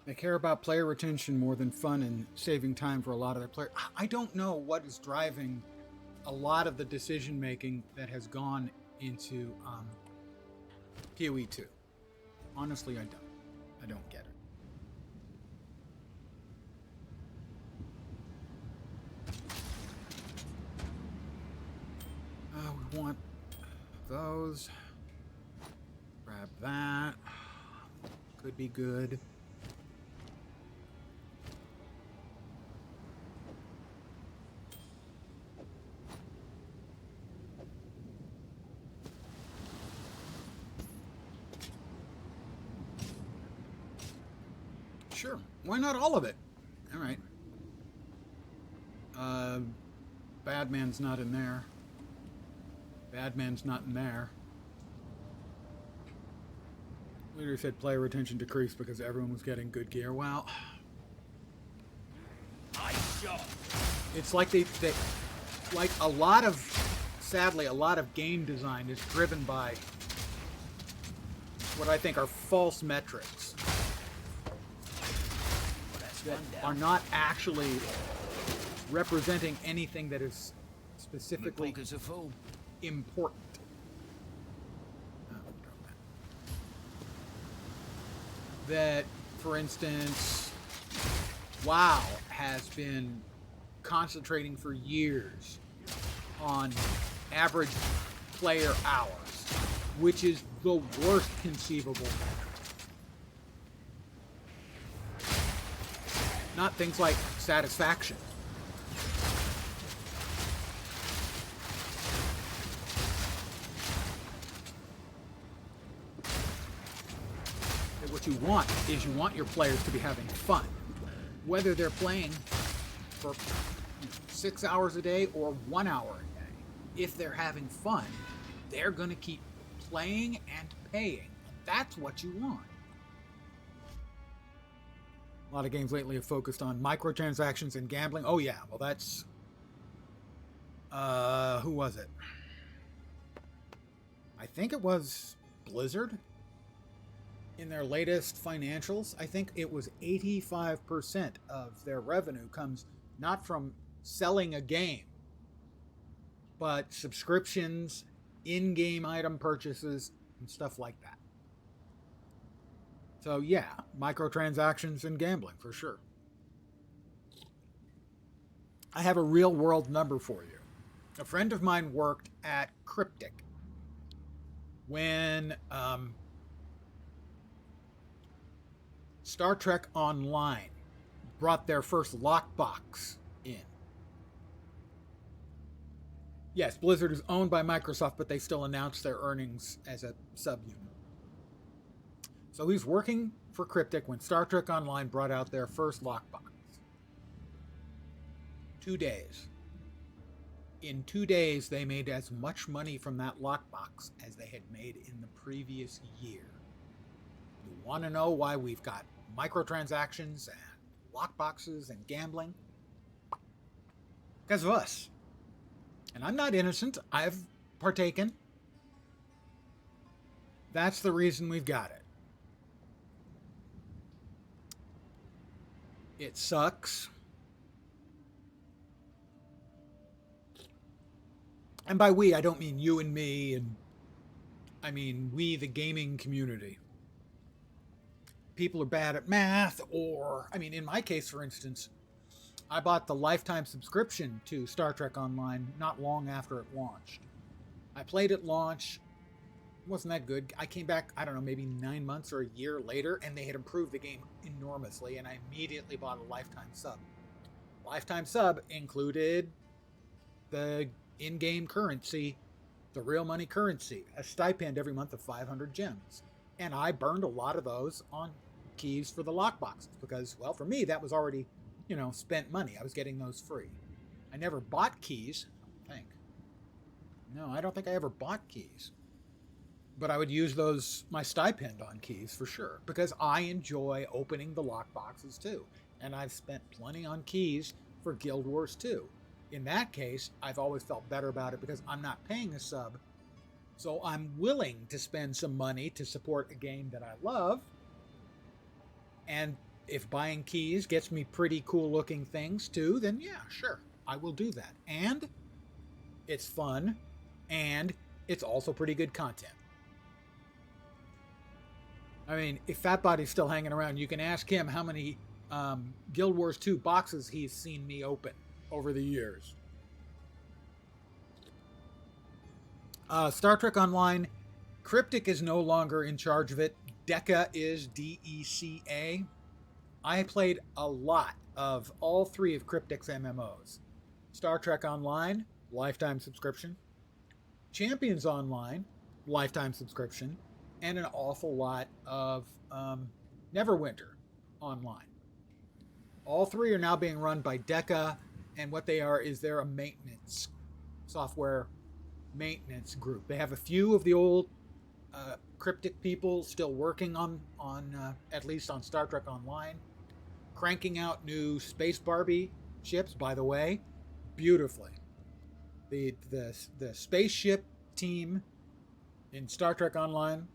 They care about player retention more than fun and saving time for a lot of their players. I don't know what is driving a lot of the decision making that has gone into PoE 2. Honestly, I don't. I don't get it. We want those. Grab that. Could be good. Sure. Why not all of it? All right. Badman's not in there. Badman's not in there. Leader said player retention decreased because everyone was getting good gear. Well, it's like they like a lot of, sadly, a lot of game design is driven by what I think are false metrics that are not actually representing anything that is specifically important. That, for instance, WoW has been concentrating for years on average player hours, which is the worst conceivable metric. Not things like satisfaction. What you want is you want your players to be having fun. Whether they're playing for 6 hours a day or 1 hour a day. If they're having fun, they're going to keep playing and paying. That's what you want. A lot of games lately have focused on microtransactions and gambling. Oh yeah, well that's... who was it? I think it was Blizzard. In their latest financials, I think it was 85% of their revenue comes not from selling a game, but subscriptions, in-game item purchases, and stuff like that. So yeah, microtransactions and gambling for sure. I have a real-world number for you. A friend of mine worked at Cryptic when Star Trek Online brought their first lockbox in. Yes, Blizzard is owned by Microsoft, but they still announce their earnings as a subunit. So he's working for Cryptic when Star Trek Online brought out their first lockbox. 2 days. In 2 days, they made as much money from that lockbox as they had made in the previous year. You want to know why we've got microtransactions and lockboxes and gambling? Because of us. And I'm not innocent. I've partaken. That's the reason we've got it. It sucks. And by we, I don't mean you and me, and I mean we, the gaming community. People are bad at math, or, I mean, in my case, for instance, I bought the lifetime subscription to Star Trek Online not long after it launched. I played at launch. It wasn't that good. I came back, I don't know, maybe 9 months or a year later, and they had improved the game enormously, and I immediately bought a lifetime sub. Lifetime sub included the in-game currency, the real money currency, a stipend every month of 500 gems. And I burned a lot of those on keys for the lockboxes because, well, for me, that was already, spent money. I was getting those free. I never bought keys, I don't think. No, I don't think I ever bought keys. But I would use my stipend on keys for sure, because I enjoy opening the lockboxes too. And I've spent plenty on keys for Guild Wars 2. In that case, I've always felt better about it because I'm not paying a sub. So I'm willing to spend some money to support a game that I love. And if buying keys gets me pretty cool looking things too, then yeah, sure, I will do that. And it's fun, and it's also pretty good content. I mean, if Fatbody's still hanging around, you can ask him how many Guild Wars 2 boxes he's seen me open over the years. Star Trek Online, Cryptic is no longer in charge of it. Deca is, D-E-C-A. I played a lot of all three of Cryptic's MMOs. Star Trek Online, lifetime subscription. Champions Online, lifetime subscription. And an awful lot of Neverwinter Online. All three are now being run by Deca, and what they are is they're a maintenance software maintenance group. They have a few of the old Cryptic people still working on at least on Star Trek Online, cranking out new Space Barbie ships, by the way, beautifully. The spaceship team in Star Trek Online,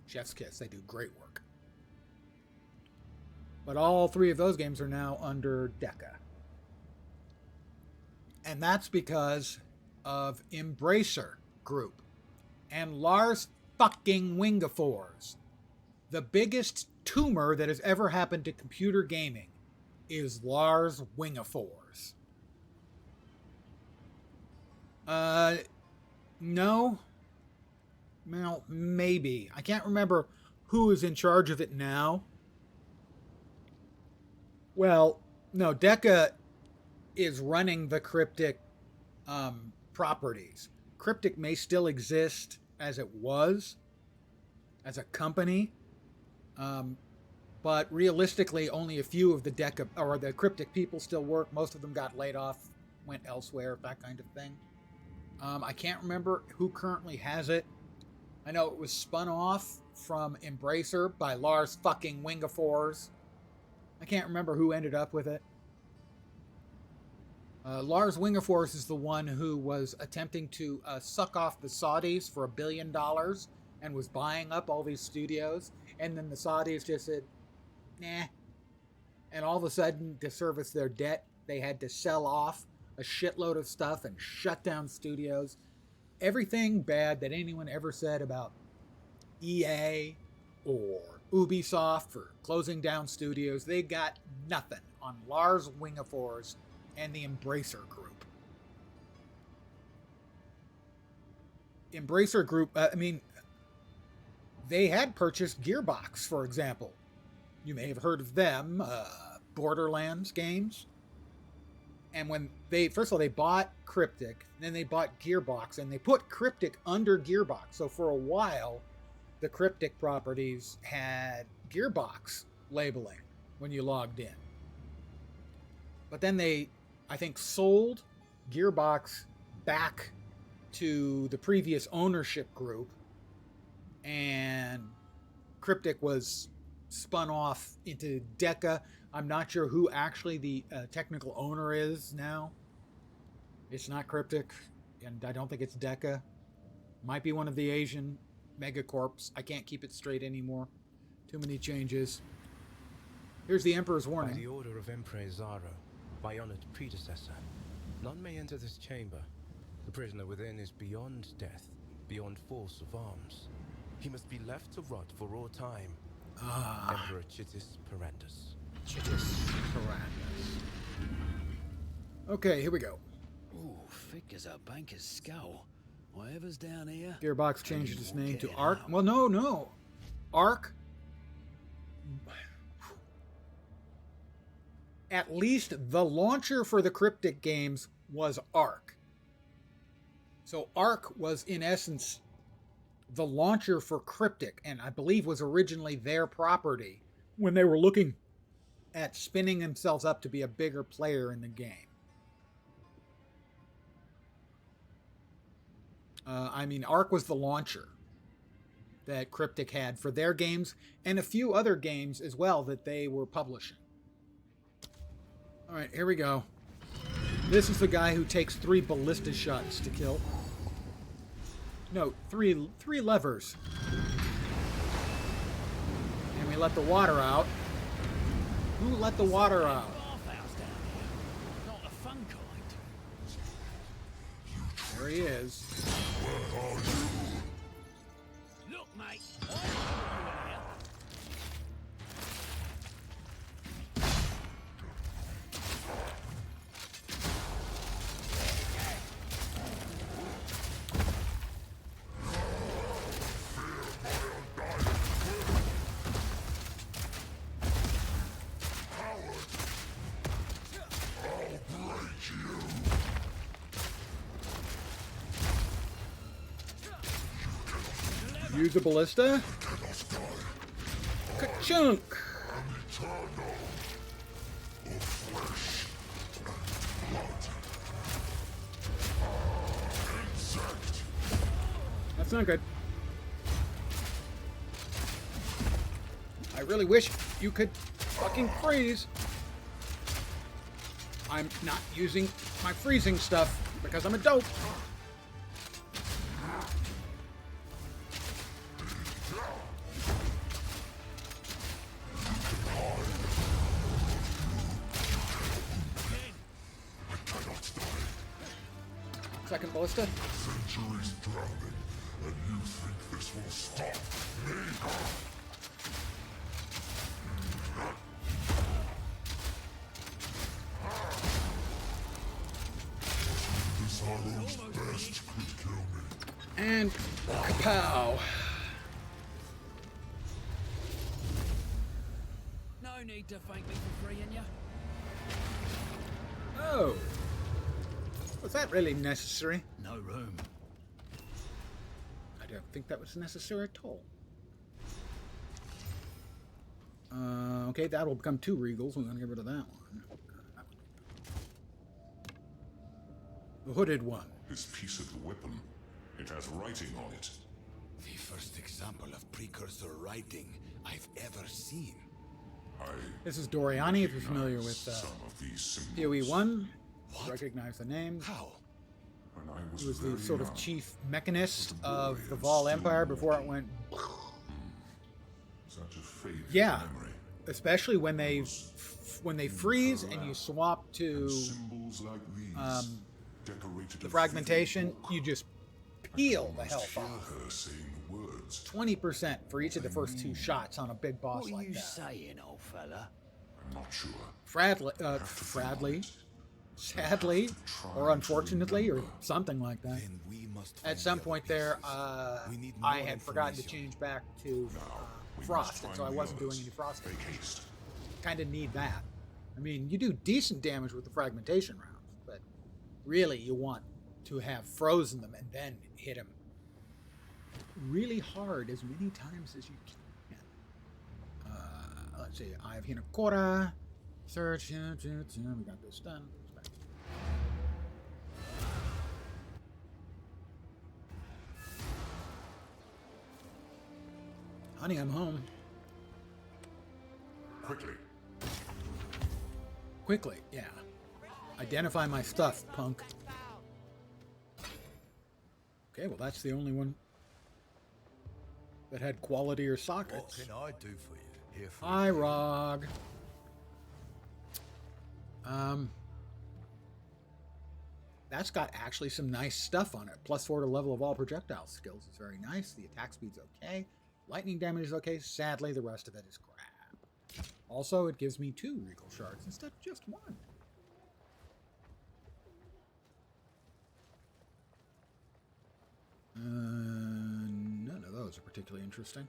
chef's kiss, they do great work. But all three of those games are now under Deca. And that's because of Embracer Group and Lars fucking Wingefors. The biggest tumor that has ever happened to computer gaming is Lars Wingefors. No. Well, maybe. I can't remember who is in charge of it now. Well, no, Deca is running the Cryptic properties. Cryptic may still exist as it was, as a company, but realistically, only a few of the Deca or the Cryptic people still work. Most of them got laid off, went elsewhere, that kind of thing. I can't remember who currently has it. I know it was spun off from Embracer by Lars fucking Wingefors. I can't remember who ended up with it. Lars Wingefors is the one who was attempting to suck off the Saudis for $1 billion and was buying up all these studios. And then the Saudis just said, nah. And all of a sudden, to service their debt, they had to sell off a shitload of stuff and shut down studios. Everything bad that anyone ever said about EA or Ubisoft for closing down studios, they got nothing on Lars Wingefors and the Embracer Group. Embracer Group, they had purchased Gearbox, for example. You may have heard of them, Borderlands games. And when first of all, they bought Cryptic, then they bought Gearbox, and they put Cryptic under Gearbox. So for a while, the Cryptic properties had Gearbox labeling when you logged in. But then they, I think, sold Gearbox back to the previous ownership group, and Cryptic was spun off into Deca. I'm not sure who actually the technical owner is now. It's not Cryptic, and I don't think it's Deca. Might be one of the Asian megacorps. I can't keep it straight anymore. Too many changes. Here's the Emperor's warning. By the order of Emperor Zara, my honored predecessor, none may enter this chamber. The prisoner within is beyond death, beyond force of arms. He must be left to rot for all time. Emperor Chitis Perandus. Chitis Perandus. Okay, here we go. Ooh, thick as a banker's skull. Whatever's down here. Gearbox changed its name to Ark. Well, no. Ark. At least the launcher for the Cryptic games was Ark. So Ark was, in essence, the launcher for Cryptic, and I believe was originally their property when they were looking at spinning themselves up to be a bigger player in the game. Ark was the launcher that Cryptic had for their games and a few other games as well that they were publishing. All right, here we go. This is the guy who takes 3 ballista shots to kill. No, three levers. And we let the water out. let the water out. Bathhouse down here. Not the fun kind. There he is. Look, mate. I know you here. Use a ballista. Ka-chunk! That's not good. I really wish you could fucking freeze. I'm not using my freezing stuff because I'm a dope. Second ballista. Centuries drowning, and you think this will stop me? This Arrow's best could kill me. And kapow. No need to thank me for freeing you. Oh. Was that really necessary? No room. I don't think that was necessary at all. Okay, that will become 2 regals. We're going to get rid of that one. The hooded one. This piece of the weapon, it has writing on it. The first example of precursor writing I've ever seen. This is Doriani, if you're familiar with some of these symbols. PoE 1. Recognize the name. How? When I He was the very sort of young, chief mechanist of the Vol Empire before it went. such a favorite Yeah, memory. especially when they freeze and you swap to Symbols like these, decorated the fragmentation, you just peel the health hear off. her saying the words. 20% for each of the first 2 shots on a big boss What are like you that. saying, old fella? I'm not sure. Sadly, or unfortunately, or something like that. Then we must At find some the point other there, pieces. We need I more had forgotten to information. change back to We Frost, must and so I find the wasn't doing others. any Frost. Make haste. Kind of need that. I mean, you do decent damage with the fragmentation rounds, but really you want to have frozen them and then hit them really hard as many times as you can. Let's see, Eye of Hinokora, search, we got this done. Honey, I'm home. Quickly, yeah. Identify my stuff, punk. Okay, well that's the only one that had quality or What sockets. can I do for you? Here for Hi, Rog. That's got actually some nice stuff on it. +4 to level of all projectile skills is very nice. The attack speed's okay. Lightning damage is okay. Sadly, the rest of it is crap. Also, it gives me 2 Regal Shards instead of just 1. None of those are particularly interesting.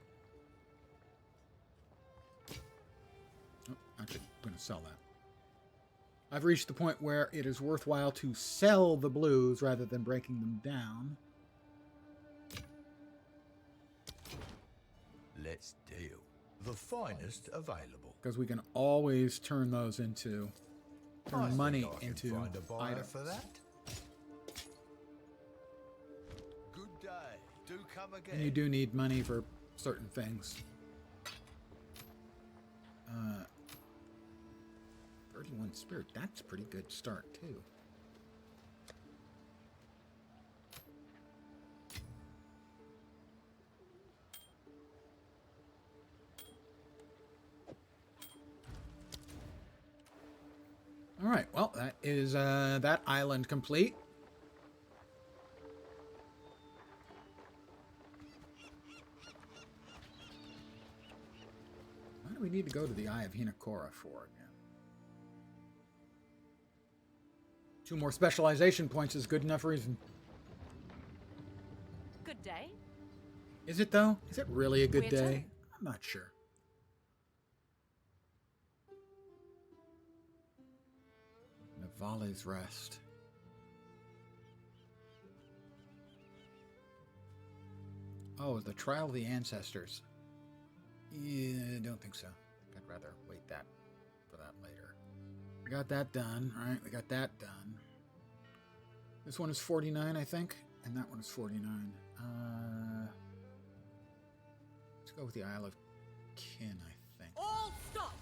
Oh, actually, I'm going to sell that. I've reached the point where it is worthwhile to sell the blues rather than breaking them down. Let's deal. The finest available. Because we can always turn those into turn money into find a buyer items. for that. Good day. Do come again. And you do need money for certain things. 31 spirit, that's a pretty good start too. All right, well, that is that island complete. Why do we need to go to the Eye of Hinakora for again? 2 more specialization points is good enough reason. Good day. Is it, though? Is it really a good We're day? turning. I'm not sure. Navale's Rest. Oh, the Trial of the Ancestors. Yeah, I don't think so. I'd rather wait for that later. We got that done, right? We got that done. This one is 49, I think, and that one is 49. Let's go with the Isle of Kin, I think. All stop!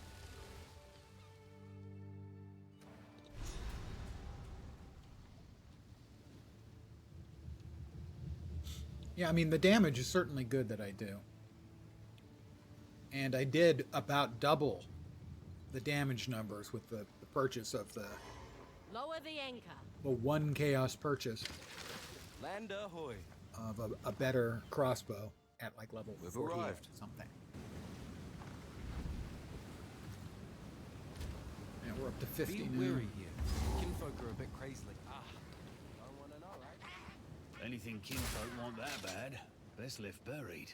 Yeah, I mean, the damage is certainly good that I do. And I did about double the damage numbers with the purchase of the Lower the anchor. 1 chaos purchase Land ahoy. of a better crossbow at like level We've 40 arrived. something. Yeah, we're up to 50 Be now. wary here. Kinfolk are a bit crazy. Don't want to know, right? Anything kinfolk want that bad, best left buried.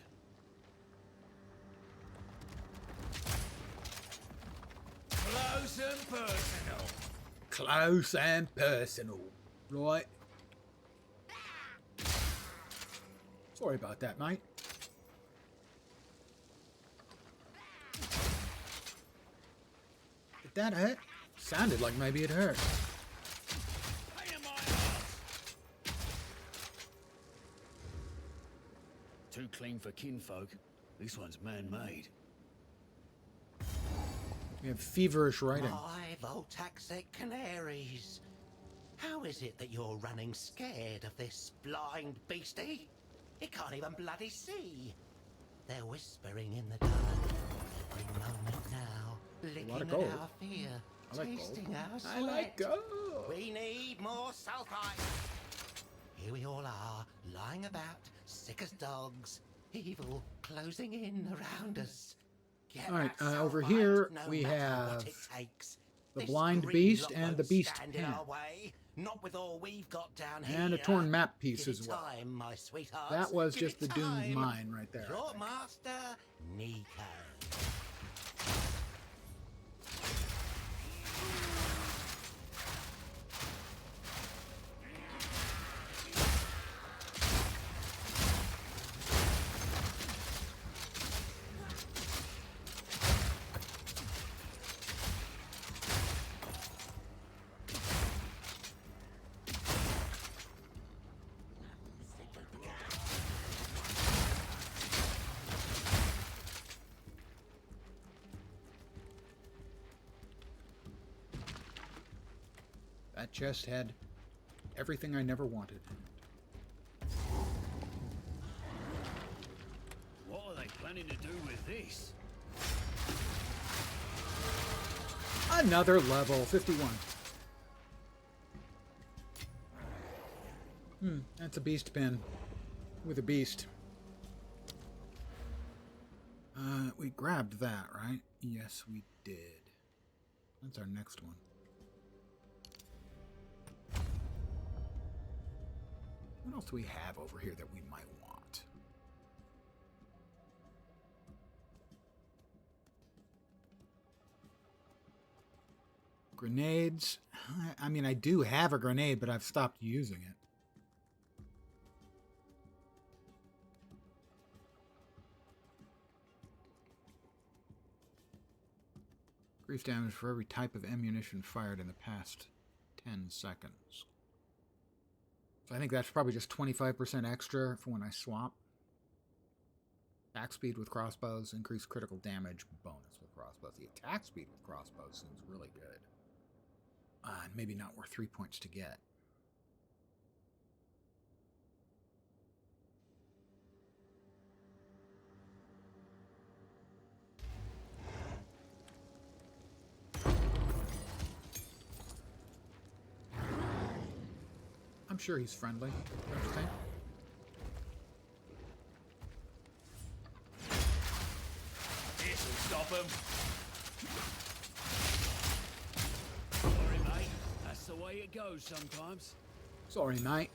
Close and personal. Close and personal. Right. Sorry about that, mate. Did that hurt? Sounded like maybe it hurt. Too clean for kinfolk. This one's man-made. We have feverish writing. My Voltaxic canaries. How is it that you're running scared of this blind beastie? It can't even bloody see. They're whispering in the dark every moment now, licking of at gold. our fear, I like gold. tasting our sweat. I like gold. We need more sulfite. Here we all are, lying about, sick as dogs, evil closing in around us. Get All right, that over sulfite, here no we matter have what it takes. the This blind green beast lot and the won't beast stand in pen. our way, not with all we've got down And a here. torn map piece Give as it well. time, my sweethearts. That was Give just it the doomed time. mine right there. I Your think. master, Nico. That chest had everything I never wanted. What are they planning to do with this? Another level, 51. That's a beast pin with a beast. We grabbed that, right? Yes, we did. That's our next one. What else do we have over here that we might want? Grenades. I mean, I do have a grenade, but I've stopped using it. Increased damage for every type of ammunition fired in the past 10 seconds. So I think that's probably just 25% extra for when I swap. Attack speed with crossbows, increased critical damage bonus with crossbows. The attack speed with crossbows seems really good. And maybe not worth 3 points to get. I'm sure he's friendly. Don't you think? This'll stop him. Sorry, mate. That's the way it goes sometimes. Sorry, mate.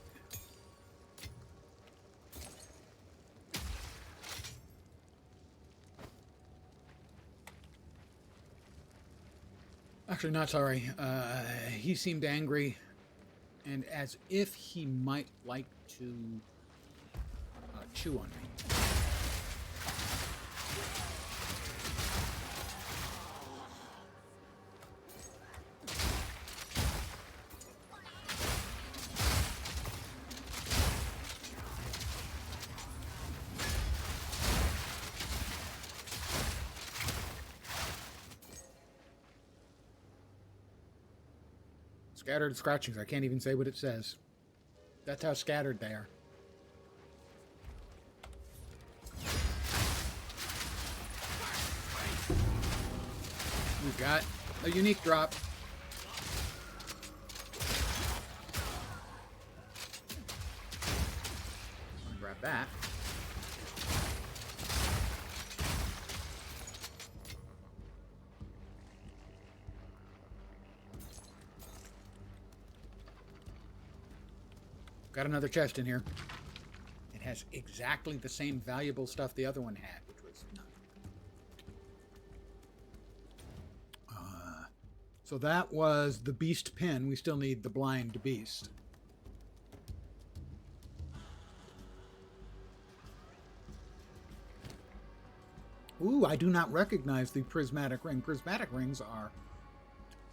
Actually, not sorry. He seemed angry, and as if he might like to chew on me. Scattered scratchings. I can't even say what it says. That's how scattered they are. We've got a unique drop. I'm gonna grab that. Got another chest in here. It has exactly the same valuable stuff the other one had, which was nothing. So that was the beast pin. We still need the blind beast. Ooh, I do not recognize the prismatic ring. Prismatic rings are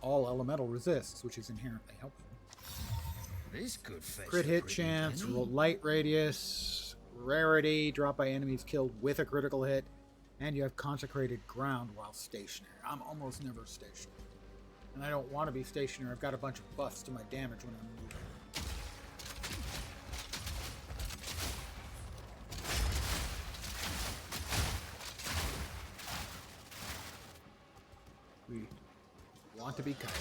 all elemental resists, which is inherently helpful. This could fetch Crit a hit pretty chance, penny. light radius, rarity, drop by enemies killed with a critical hit, and you have consecrated ground while stationary. I'm almost never stationary. And I don't want to be stationary. I've got a bunch of buffs to my damage when I'm moving. We want to be kind.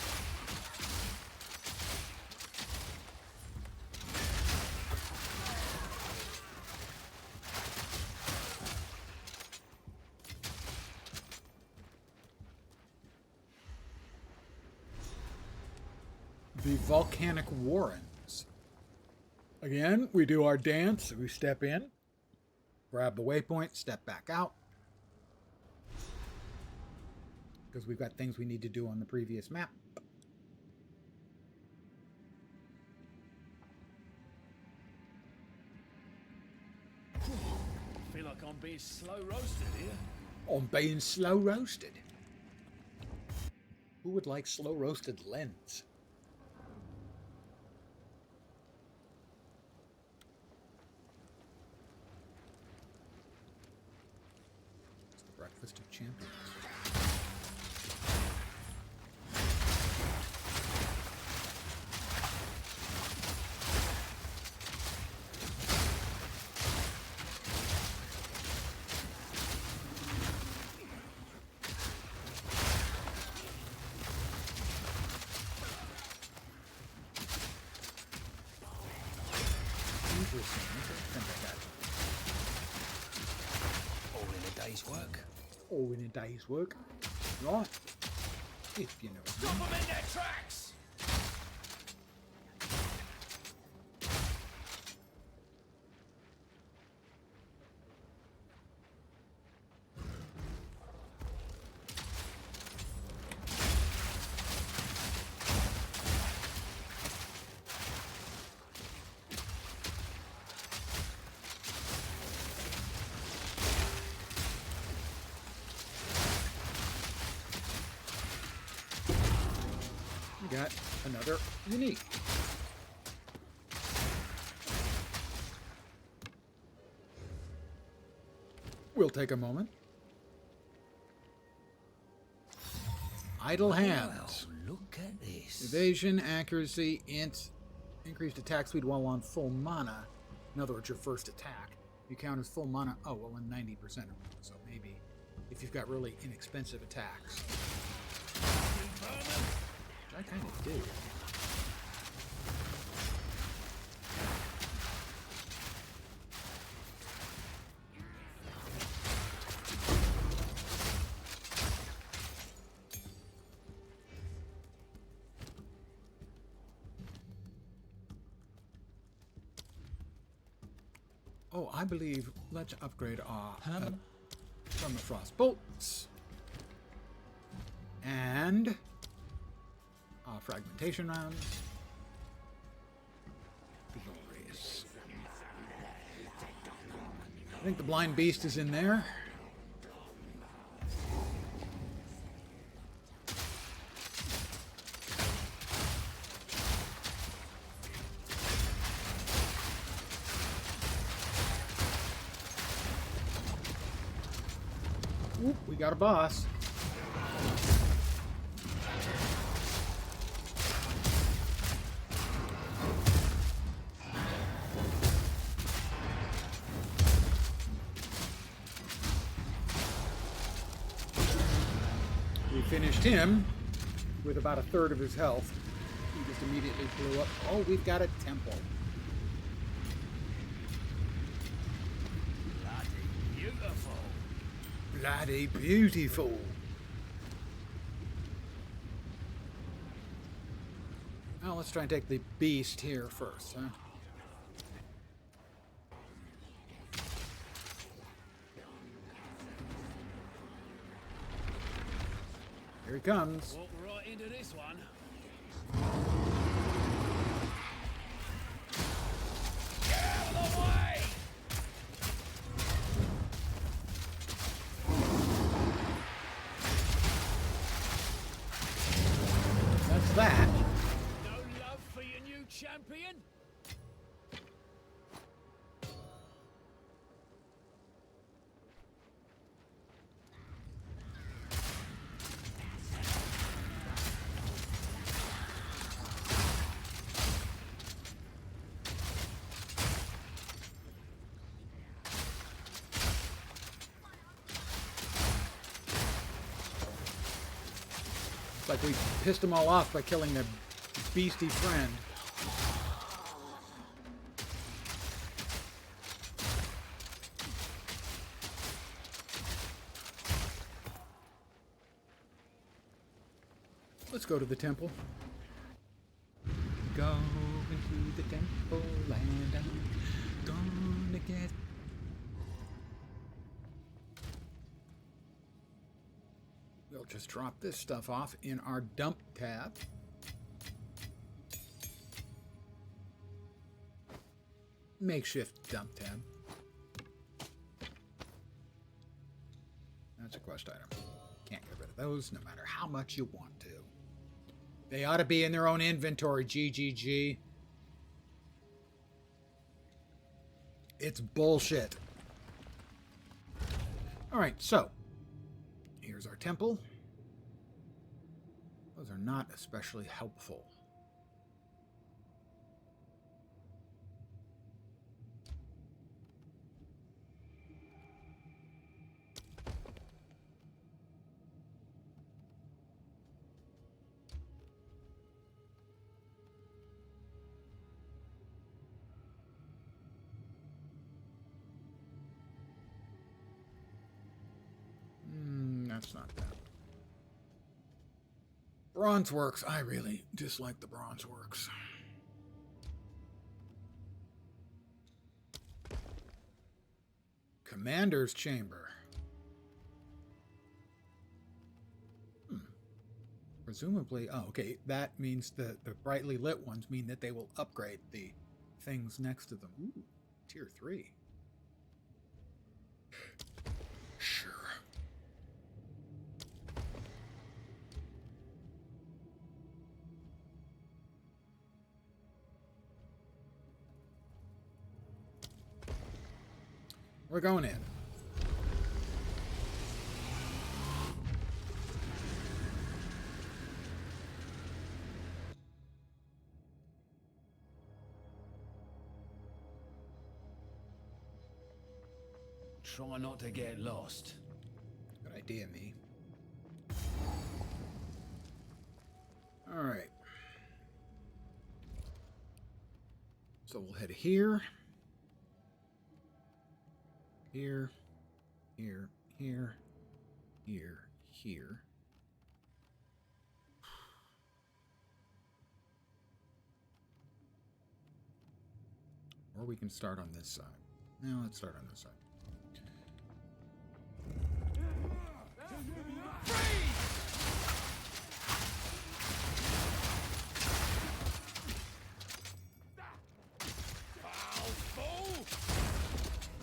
The volcanic warrens. Again, we do our dance. We step in, grab the waypoint, step back out. Because we've got things we need to do on the previous map. I feel like I'm being slow roasted here. I'm being slow roasted. Who would like slow roasted lens? It's the breakfast of champions. All in a day's work. All in a day's work. Right. If you know what I Stop mean. them in their tracks! We got another unique. We'll take a moment. Idle hands. Well, look at this. Evasion, accuracy, int, increased attack speed while on full mana. In other words, your first attack. You count as full mana. Oh, well, in 90% of them. So maybe if you've got really inexpensive attacks. Which I kind of do. So I believe let's upgrade our permafrost bolts and our fragmentation rounds. Glorious. I think the blind beast is in there. Oop, we got a boss. We finished him with about a third of his health. He just immediately blew up. Oh, we've got a temple. Beautiful. Bloody beautiful. Well, let's try and take the beast here first, huh? Here he comes. Walk right into this one. Get out of the way! That's that. No love for your new champion? It's like we pissed them all off by killing their beastie friend. Let's go to the temple. Go into the temple and I'm gonna get... We'll just drop this stuff off in our dump tab. Makeshift dump tab. That's a quest item. Can't get rid of those no matter how much you want to. They ought to be in their own inventory, GGG. It's bullshit. Alright, so here's our temple. Those are not especially helpful. That's not that. Bronze Works. I really dislike the Bronze Works. Commander's Chamber. Presumably, oh, okay, that means the brightly lit ones mean that they will upgrade the things next to them. Ooh, tier 3. Sure. We're going in. Try not to get lost. Good idea, me. All right. So we'll head here. Here, here, here, here, here. Or we can start on this side. Now let's start on this side.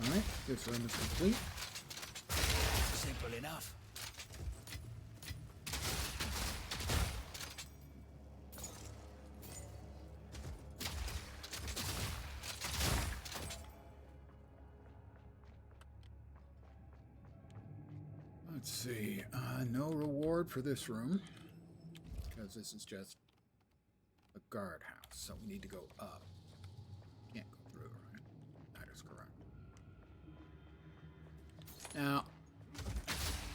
Alright, this room is complete. Simple enough. Let's see. No reward for this room, because this is just a guardhouse, so we need to go up. Can't go through, right? That is correct. Now,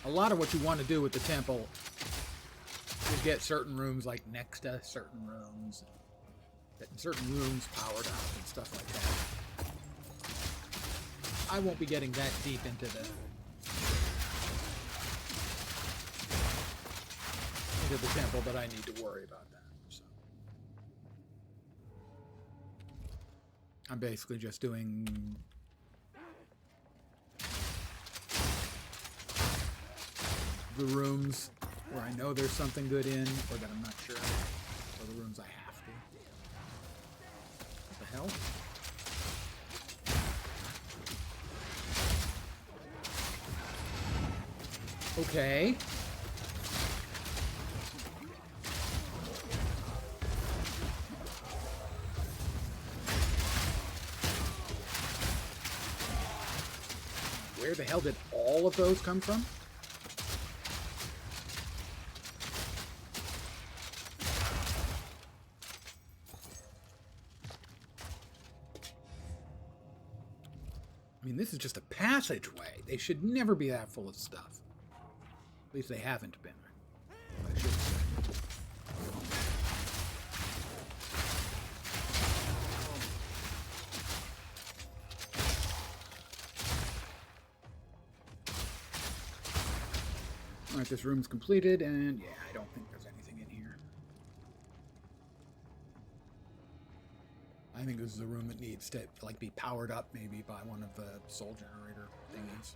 a lot of what you want to do with the temple is get certain rooms like next to certain rooms, getting certain rooms powered up and stuff like that. I won't be getting that deep into the temple, but I need to worry about that. So I'm basically just doing the rooms where I know there's something good in, or that I'm not sure, or the rooms I have to. What the hell? Okay. Where the hell did all of those come from? I mean, this is just a passageway. They should never be that full of stuff. At least they haven't been. I should say. Alright, this room's completed, and yeah, I don't think there's anything in here. I think this is a room that needs to, like, be powered up maybe by one of the soul generator thingies.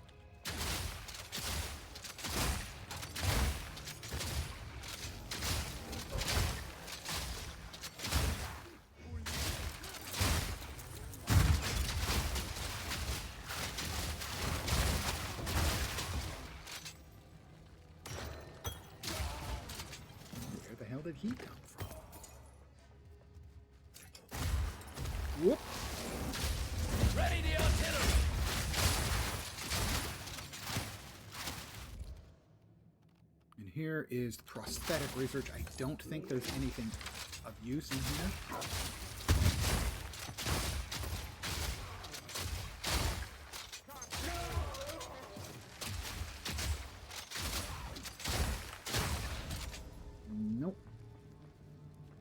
Where the hell did he come from? Whoop. Ready the artillery! And here is the prosthetic research. I don't think there's anything of use in here. Nope.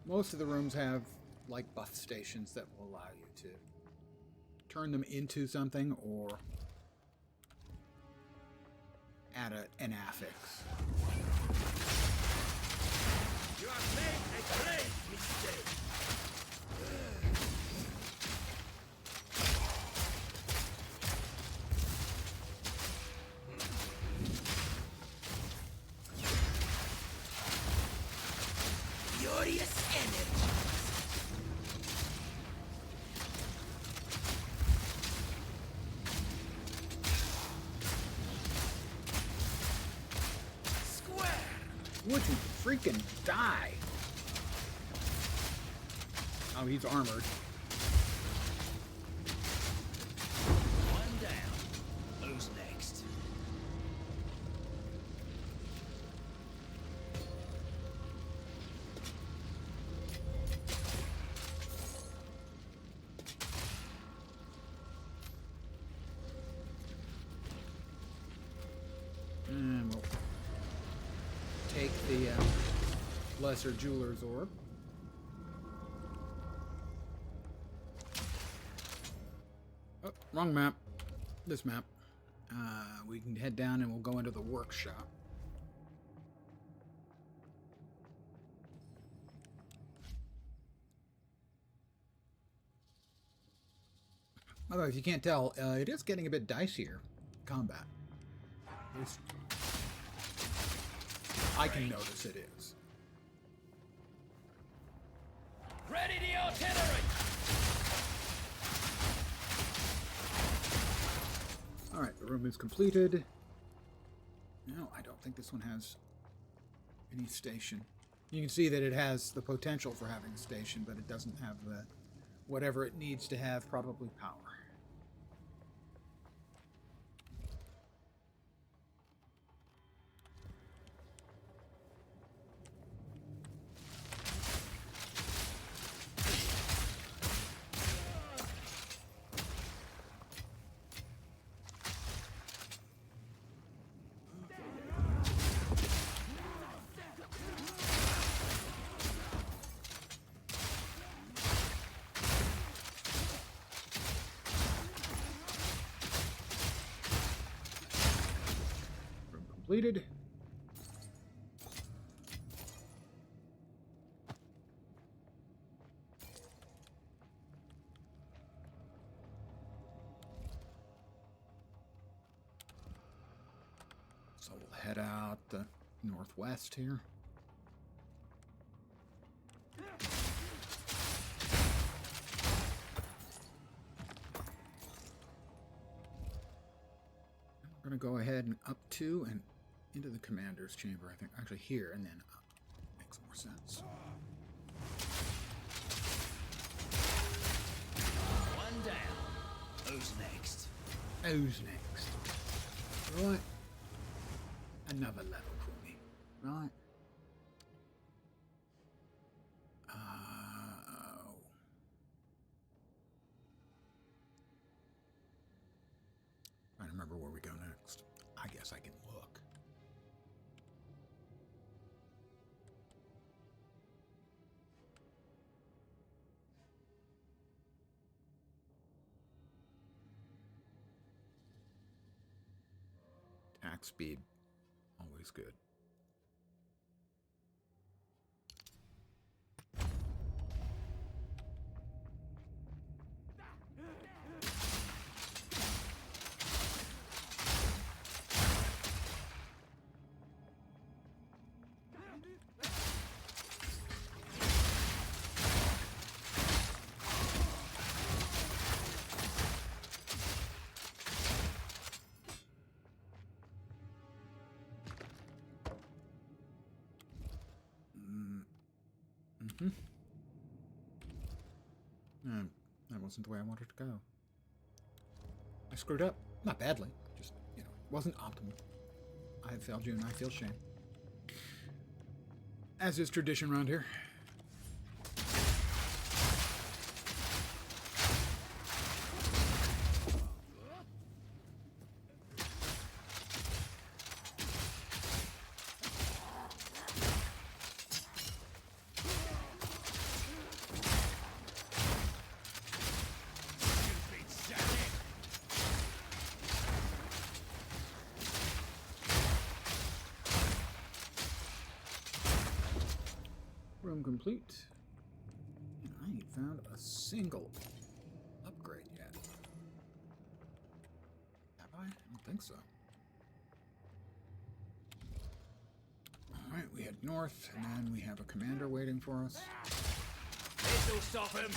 Most of the rooms have like buff stations that will allow you to turn them into something or add an affix. You have made a great mistake! Furious energy. Would you freaking die? Oh, he's armored. One down. Who's next? And we'll take the lesser jeweler's orb. Oh, wrong map. This map. We can head down and we'll go into the workshop. Although, if you can't tell, it is getting a bit dicier, combat. At least I can notice it is. Ready the artillery! Alright, the room is completed. No, I don't think this one has any station. You can see that it has the potential for having a station, but it doesn't have the whatever it needs to have, probably power. Completed. So we'll head out the northwest here. We're going to go ahead and up to and into the commander's chamber, I think. Actually, here and then up. Makes more sense. One down. Who's next? Who's next? Right. Another level for me. Right. I remember where we go next. I guess I can look. Attack speed, always good. That wasn't the way I wanted to go. I screwed up. Not badly. Just, you know, it wasn't optimal. I have failed you and I feel shame. As is tradition around here. Room complete. And I ain't found a single upgrade yet. Have I? I don't think so. Alright, we head north, and then we have a commander waiting for us. This'll stop him.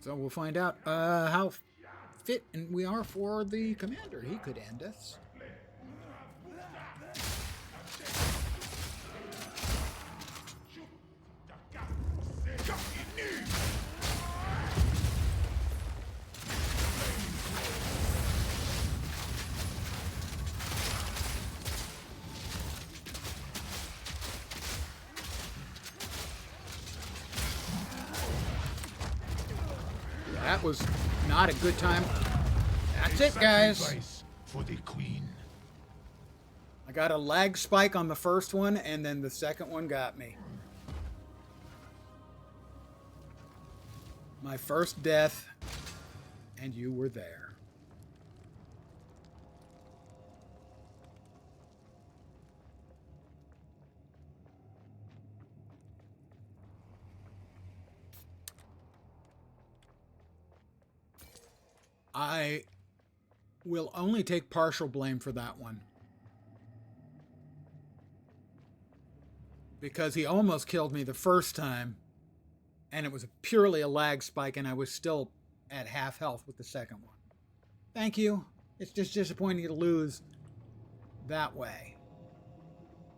So we'll find out how fit we are for the commander. He could end us. That was not a good time. That's it, guys. For the queen. I got a lag spike on the first one, and then the second one got me. My first death, and you were there. I will only take partial blame for that one. Because he almost killed me the first time, and it was purely a lag spike, and I was still at half health with the second one. Thank you. It's just disappointing to lose that way.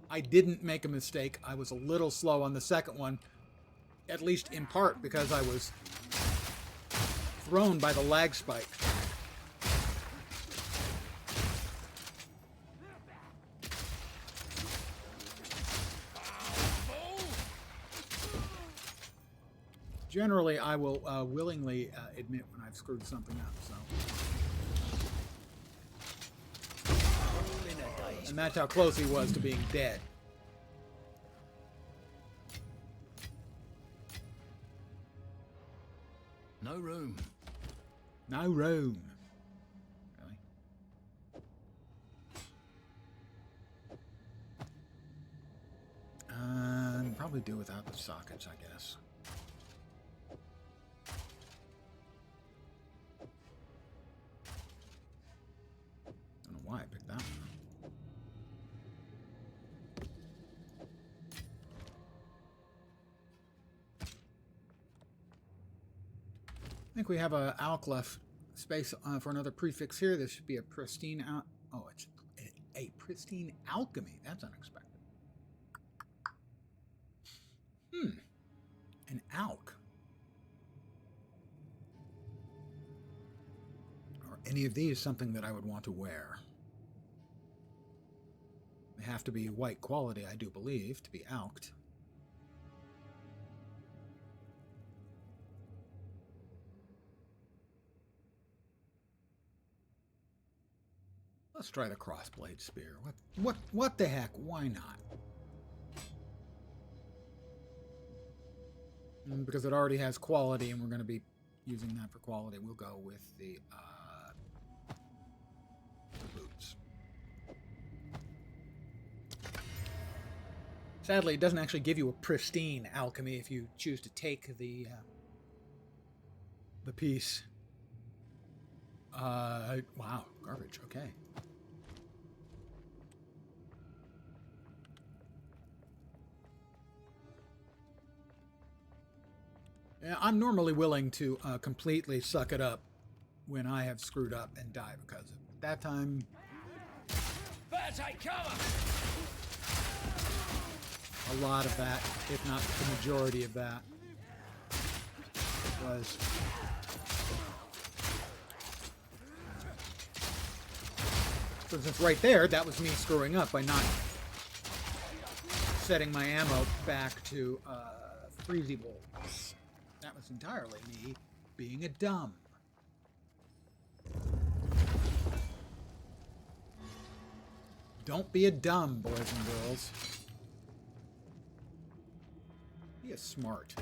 I didn't make a mistake. I was a little slow on the second one, at least in part because I was thrown by the lag spike. Generally, I will willingly admit when I've screwed something up, so. And that's how close he was to being dead. No room. No room. Really? Probably do without the sockets, I guess. Don't know why I picked that one. I think we have a alk left space for another prefix here. This should be a pristine oh, it's a pristine alchemy. That's unexpected. An alk. Are any of these something that I would want to wear? They have to be white quality, I do believe, to be alked. Let's try the crossblade spear. What the heck? Why not? Because it already has quality, and we're going to be using that for quality. We'll go with the boots. Sadly, it doesn't actually give you a pristine alchemy if you choose to take the piece. Wow, garbage. Okay. Yeah, I'm normally willing to completely suck it up when I have screwed up and die because of it. That time, Better take cover. a lot of that, if not the majority of that, was for instance right there, that was me screwing up by not setting my ammo back to freezy bolts. That was entirely me being a dumb. Don't be a dumb, boys and girls. Be a smart.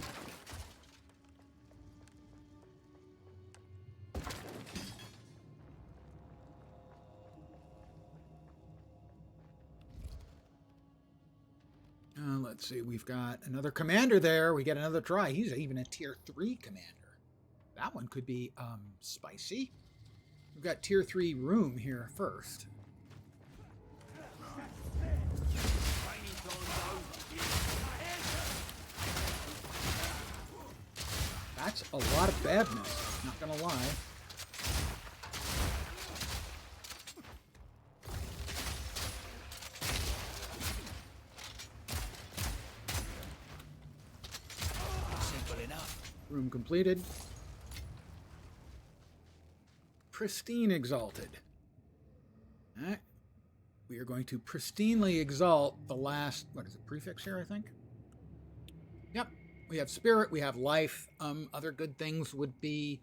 Let's see, we've got another commander there. We get another try. He's even a tier 3 commander. That one could be spicy. We've got tier 3 room here first. That's a lot of badness, not gonna lie. Room completed. Pristine exalted. Alright. We are going to pristinely exalt the last, what is it, prefix here, I think? Yep. We have spirit, we have life. Other good things would be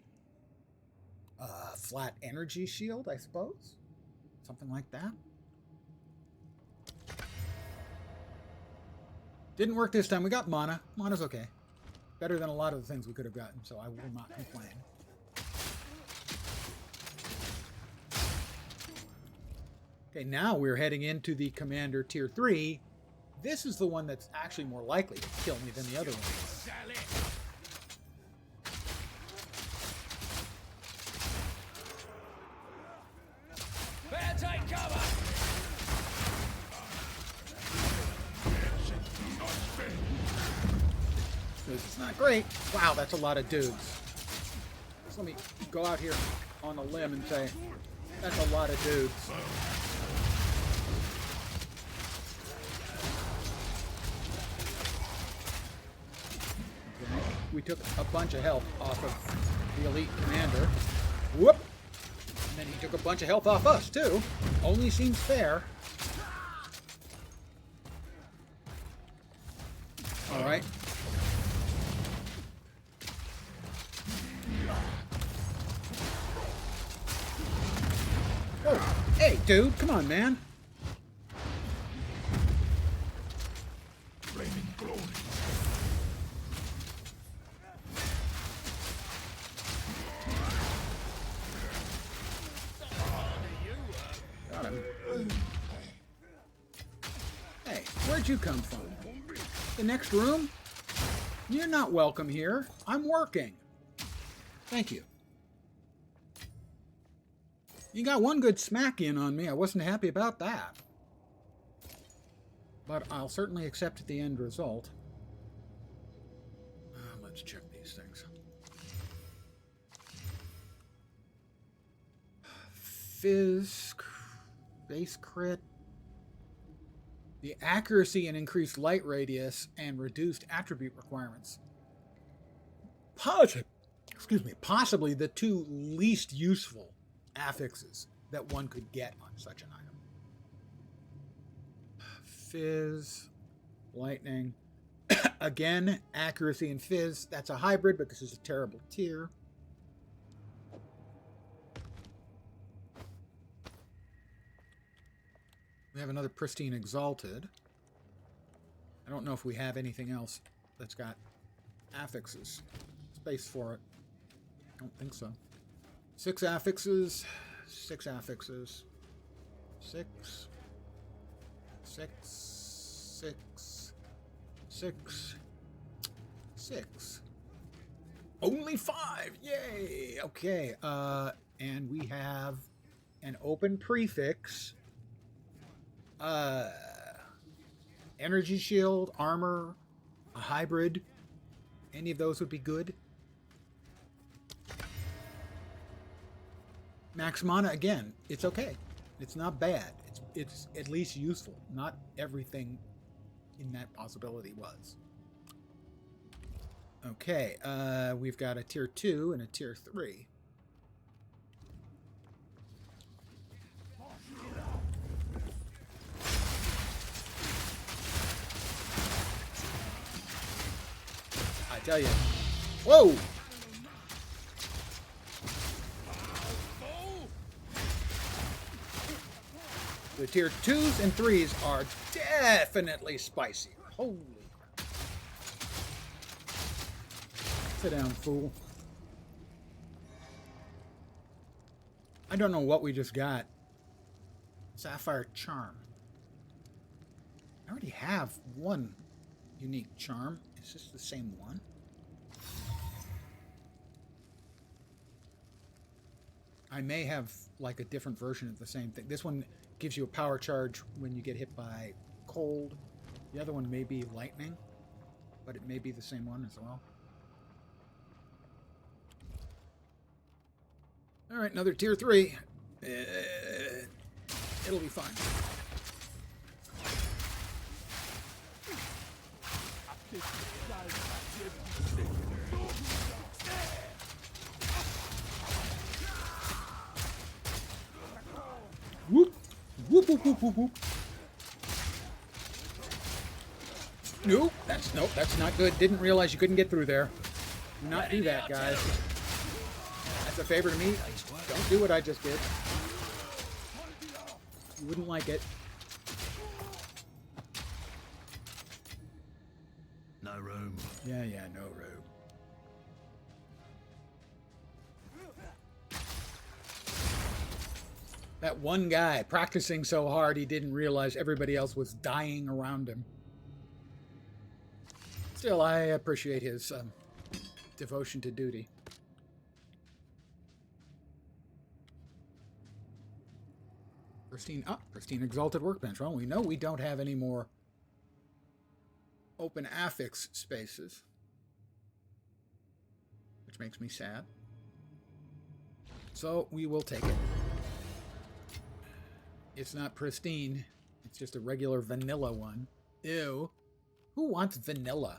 flat energy shield, I suppose. Something like that. Didn't work this time. We got mana. Mana's okay. Better than a lot of the things we could have gotten, so I will not complain. Okay, now we're heading into the Commander Tier 3. This is the one that's actually more likely to kill me than the other one. Better take cover! This is not great. Wow, that's a lot of dudes. So let me go out here on a limb and say, that's a lot of dudes. Okay. We took a bunch of health off of the elite commander. Whoop! And then he took a bunch of health off us, too. Only seems fair. Alright. Oh, hey, dude, come on, man. Got him. Hey, where'd you come from? The next room? You're not welcome here. I'm working. Thank you. You got one good smack in on me. I wasn't happy about that. But I'll certainly accept the end result. Let's check these things. Fizz, base crit. The accuracy and increased light radius and reduced attribute requirements. Possibly the two least useful affixes that one could get on such an item. Fizz, lightning. Again, accuracy and fizz. That's a hybrid, but this is a terrible tier. We have another pristine exalted. I don't know if we have anything else that's got affixes. Space for it. I don't think so. 6 affixes. 6 affixes. 6. 6. 6. 6. 6. Only 5! Yay! Okay. And we have an open prefix. Energy shield, armor, a hybrid. Any of those would be good. Max mana, again, it's okay. It's not bad. It's at least useful. Not everything in that possibility was. Okay, we've got a tier 2 and a tier 3. I tell you. Whoa! The tier 2s and 3s are definitely spicier. Holy crap. Sit down, fool. I don't know what we just got. Sapphire Charm. I already have one unique charm. Is this the same one? I may have like a different version of the same thing. This one gives you a power charge when you get hit by cold. The other one may be lightning, but it may be the same one as well. All right, another tier 3. It'll be fine. Whoop! Whoop, whoop, whoop, whoop, whoop. Nope, that's not good. Didn't realize you couldn't get through there. Do not do that, guys. That's a favor to me. Don't do what I just did. You wouldn't like it. No room. Yeah, no room. That one guy practicing so hard he didn't realize everybody else was dying around him. Still, I appreciate his devotion to duty. Pristine Exalted Workbench. Well, we know we don't have any more open affix spaces, which makes me sad. So we will take it. It's not pristine. It's just a regular vanilla one. Ew. Who wants vanilla?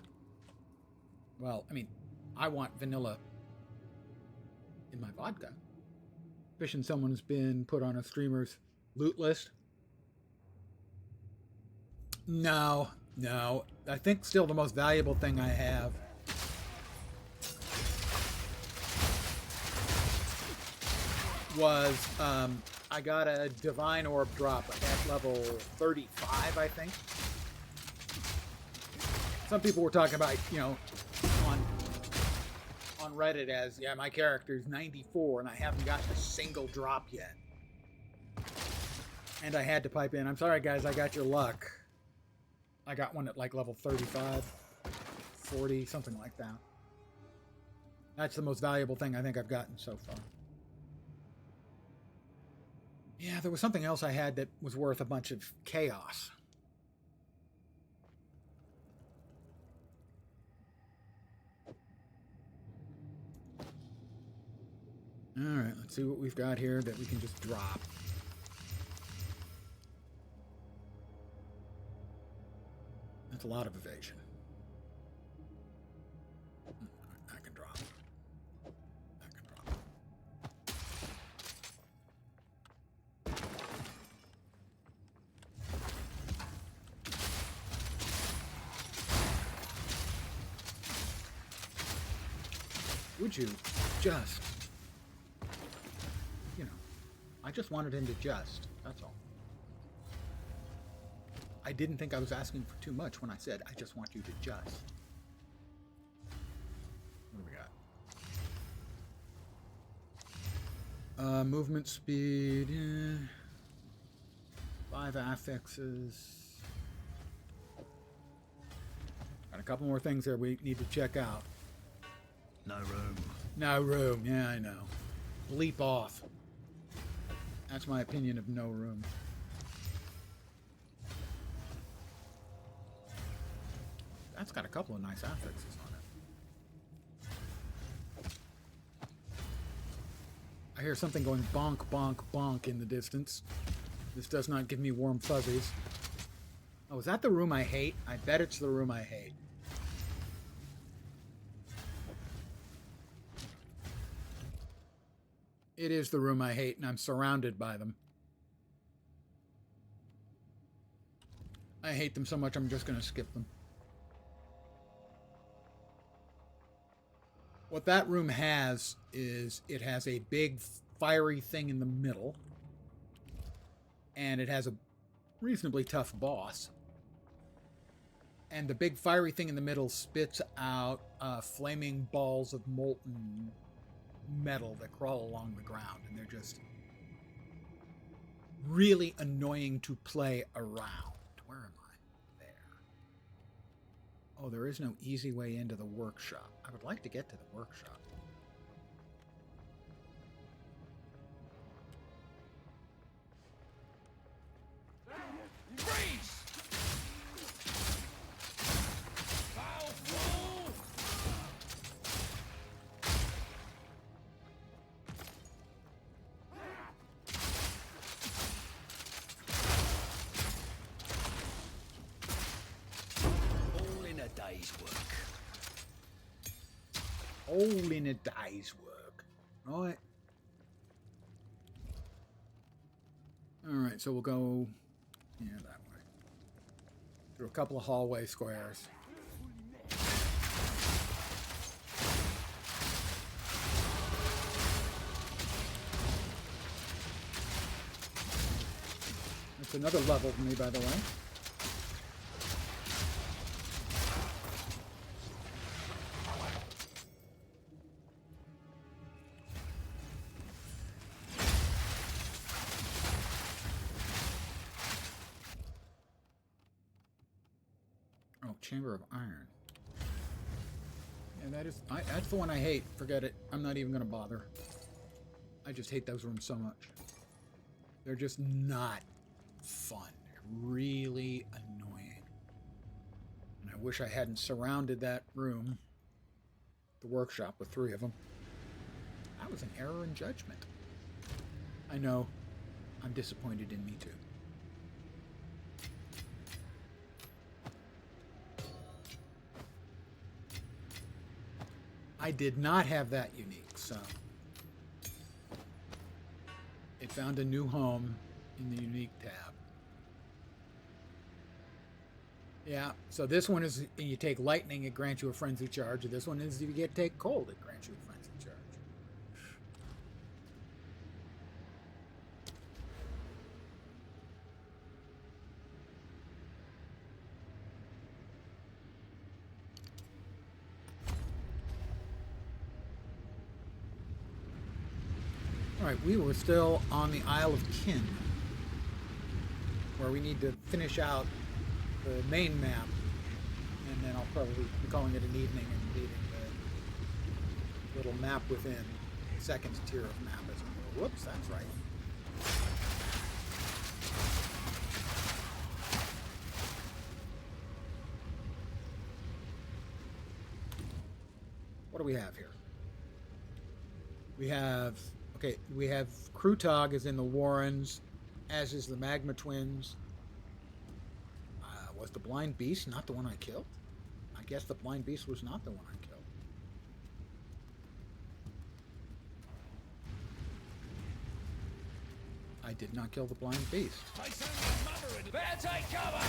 Well, I mean, I want vanilla in my vodka. Fishing someone's been put on a streamer's loot list. No. I think still the most valuable thing I have was I got a Divine Orb drop at level 35, I think. Some people were talking about, on Reddit as, yeah, my character's 94 and I haven't gotten a single drop yet. And I had to pipe in, I'm sorry guys, I got your luck. I got one at like level 35, 40, something like that. That's the most valuable thing I think I've gotten so far. Yeah, there was something else I had that was worth a bunch of chaos. Alright, let's see what we've got here that we can just drop. That's a lot of evasion. I can drop. Would you just, I just wanted him to just, that's all. I didn't think I was asking for too much when I said, I just want you to just. What do we got? Movement speed, 5 affixes. Got a couple more things there we need to check out. No room. No room, yeah, I know. Leap off. That's my opinion of no room. That's got a couple of nice affixes on it. I hear something going bonk, bonk, bonk in the distance. This does not give me warm fuzzies. Oh, is that the room I hate? I bet it's the room I hate. It is the room I hate, and I'm surrounded by them. I hate them so much, I'm just going to skip them. What that room has is it has a big fiery thing in the middle, and it has a reasonably tough boss. And the big fiery thing in the middle spits out flaming balls of molten metal that crawl along the ground, and they're just really annoying to play around. Where am I? There. Oh, there is no easy way into the workshop. I would like to get to the workshop. Freeze! Foul fool! All in a day's work. All in a day's work. Right. Alright, so we'll go that way. Through a couple of hallway squares. That's another level for me, by the way. Chamber of Iron. And that's the one I hate. Forget it. I'm not even going to bother. I just hate those rooms so much. They're just not fun. They're really annoying. And I wish I hadn't surrounded that room, the workshop, with 3 of them. That was an error in judgment. I know. I'm disappointed in me too. I did not have that unique, so it found a new home in the unique tab. Yeah, so this one is you take lightning, it grants you a frenzy charge. This one is if you take cold, it grants you a frenzy charge. Alright, we were still on the Isle of Kin, where we need to finish out the main map, and then I'll probably be calling it an evening and leaving the little map within the second tier of map as well. Whoops, that's right. What do we have here? We have Krutog is in the Warrens, as is the Magma Twins. Was the Blind Beast not the one I killed? I guess the Blind Beast was not the one I killed. I did not kill the Blind Beast. Better take cover!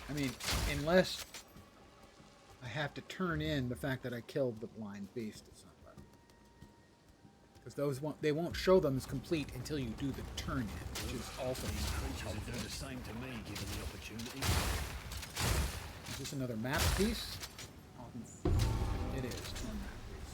I mean, unless I have to turn in the fact that I killed the Blind Beast at some point. Because they won't show them as complete until you do the turn in, which is also These creatures would do the same to me, given the opportunity. Is this another map piece? It is one map piece.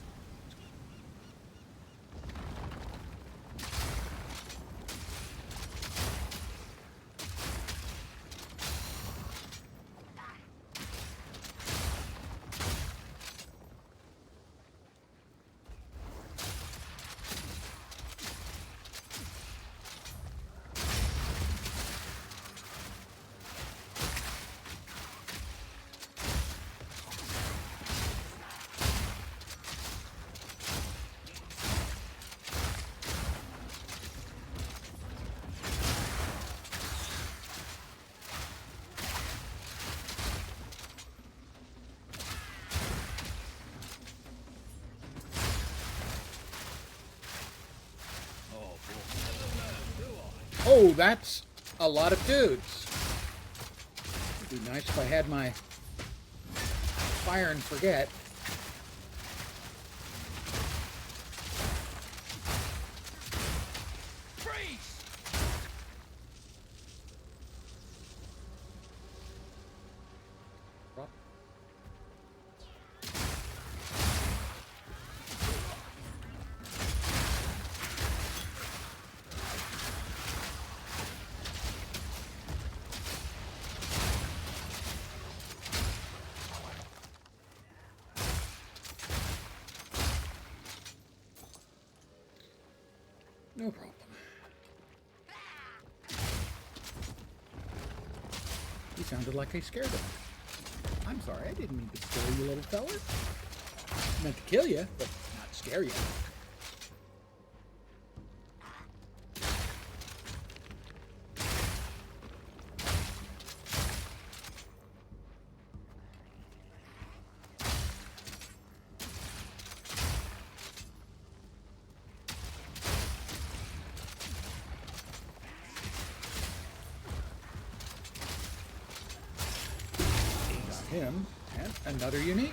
Oh, that's a lot of dudes. It'd be nice if I had my fire and forget. Freeze! No problem. You sounded like I scared him. I'm sorry, I didn't mean to scare you, little fella. I meant to kill you, but not scare you. him, and another unique.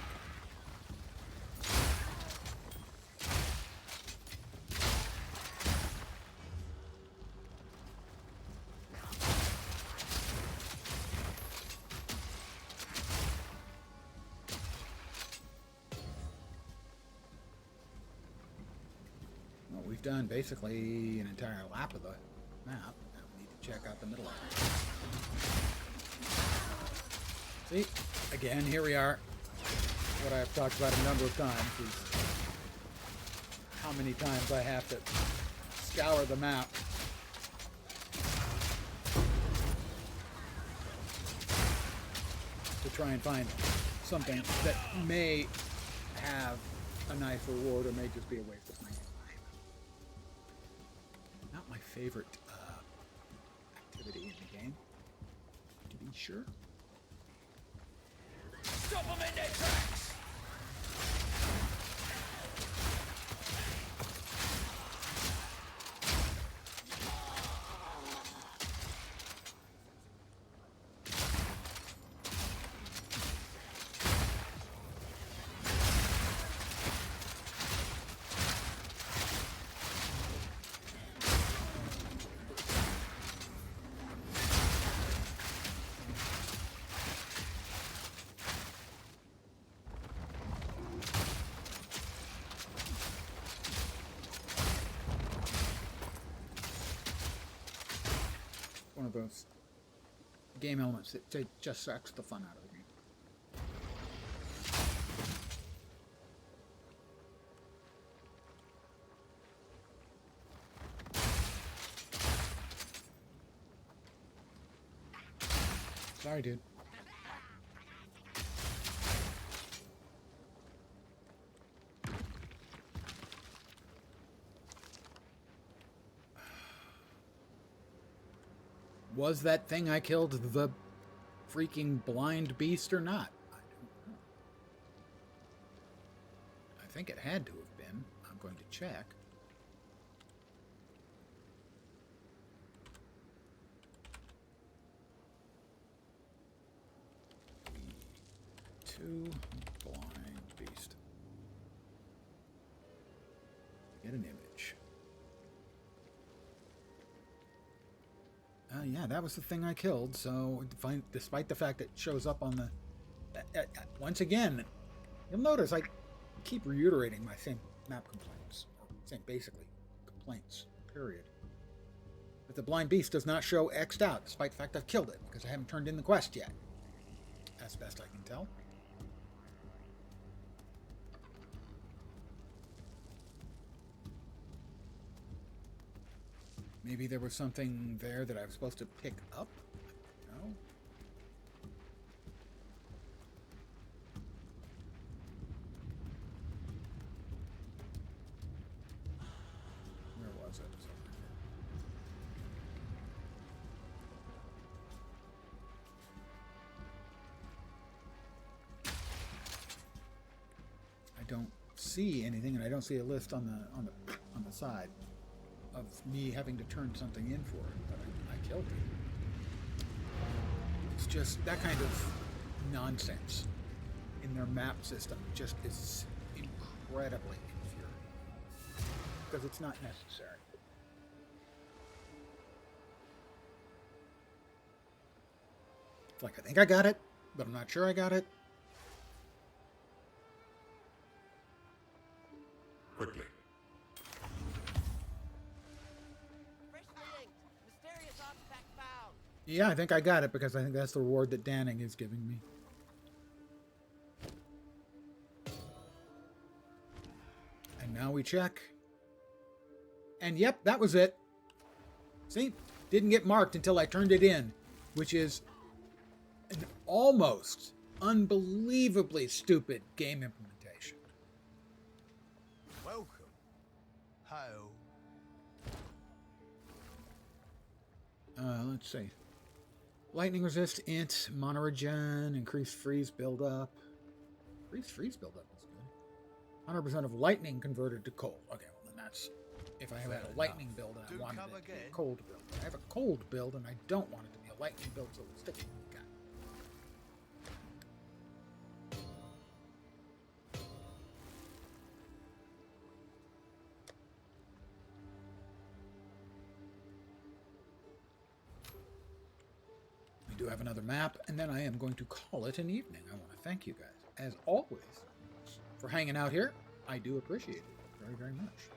Well, we've done basically an entire lap of the map. Now we need to check out the middle of it. See, again, here we are. What I've talked about a number of times is how many times I have to scour the map to try and find something that may have a nice reward or may just be a waste of my time. Not my favorite activity in the game, to be sure. Stop them in their tracks! One of those game elements that just sucks the fun out of the game. Sorry, dude. Was that thing I killed the freaking blind beast or not? I don't know. I think it had to have been. I'm going to check. Two blind beast. Get an image. Yeah, that was the thing I killed. So, despite the fact it shows up on the... once again, you'll notice I keep reiterating my same map complaints. Or same, basically, complaints, period. But the blind beast does not show X'd out, despite the fact I've killed it, because I haven't turned in the quest yet. As best I can tell. Maybe there was something there that I was supposed to pick up? No? Where was it? It was over here. I don't see anything, and I don't see a list on the side of me having to turn something in for it, but I killed it. It's just that kind of nonsense in their map system just is incredibly infuriating because it's not necessary. It's like, I think I got it, but I'm not sure I got it. Quickly. Yeah, I think I got it because I think that's the reward that Danning is giving me. And now we check. And yep, that was it. See? Didn't get marked until I turned it in, which is an almost unbelievably stupid game implementation. Welcome. How? Let's see. Lightning resist, int, monoregen, increased freeze buildup. Increased freeze buildup is good. 100% of lightning converted to cold. Okay, well then that's... If I had a lightning build and I wanted it to be a cold build. I have a cold build and I don't want it to be a lightning build, so it's sticky. Okay. do have another map, and then I am going to call it an evening. I want to thank you guys, as always, for hanging out here. I do appreciate it very, very much.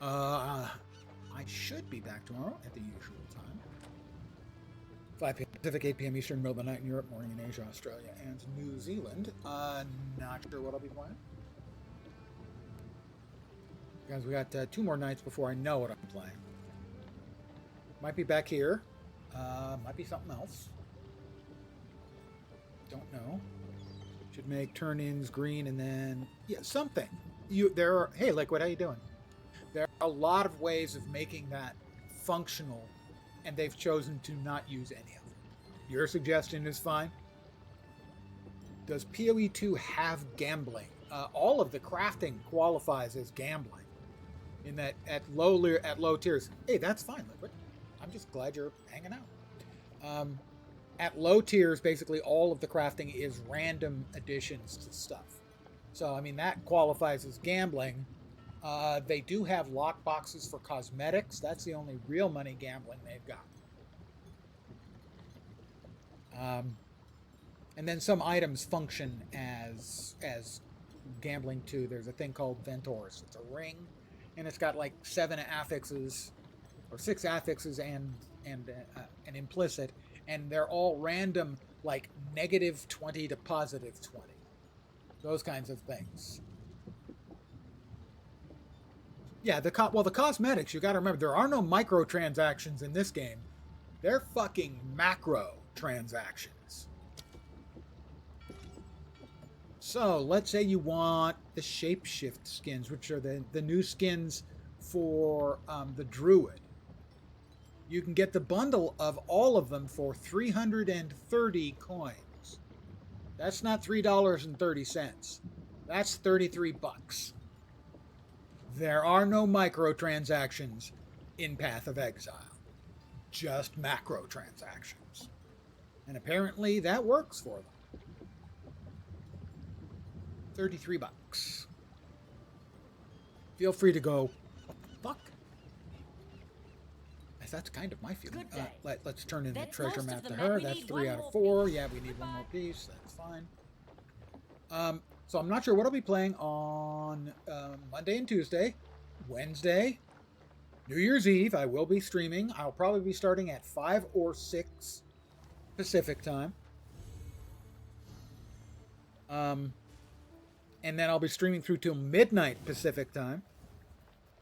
I should be back tomorrow at the usual time. 5 p.m. Pacific, 8 p.m. Eastern, middle of the night in Europe, morning in Asia, Australia, and New Zealand. Not sure what I'll be playing. Guys, we got 2 more nights before I know what I'm playing. Might be back here. Might be something else. Don't know. Should make turn-ins green and then... yeah, something. Hey, Liquid, how you doing? There are a lot of ways of making that functional, and they've chosen to not use any of them. Your suggestion is fine. Does PoE 2 have gambling? All of the crafting qualifies as gambling. In that at low tiers. Hey, that's fine, Liquid. I'm just glad you're hanging out. At low tiers, basically all of the crafting is random additions to stuff. So, I mean, that qualifies as gambling. They do have lock boxes for cosmetics. That's the only real money gambling they've got. And then some items function as gambling too. There's a thing called Ventors. It's a ring, and it's got like 7 affixes, or 6 affixes and an implicit, and they're all random, like -20 to +20. Those kinds of things. Yeah, the cosmetics, you got to remember, there are no microtransactions in this game. They're fucking macro transactions. So, let's say you want the shapeshift skins, which are the new skins for the Druid. You can get the bundle of all of them for 330 coins. That's not $3.30. That's 33 bucks. There are no microtransactions in Path of Exile. Just macro transactions. And apparently that works for them. 33 bucks. Feel free to go, what the fuck? That's kind of my feeling. Let's turn in the treasure map to her. That's 3 out of 4. Yeah, we need one more piece. That's fine. So I'm not sure what I'll be playing on Monday and Tuesday. Wednesday, New Year's Eve, I will be streaming. I'll probably be starting at 5 or 6 Pacific time. And then I'll be streaming through till midnight Pacific time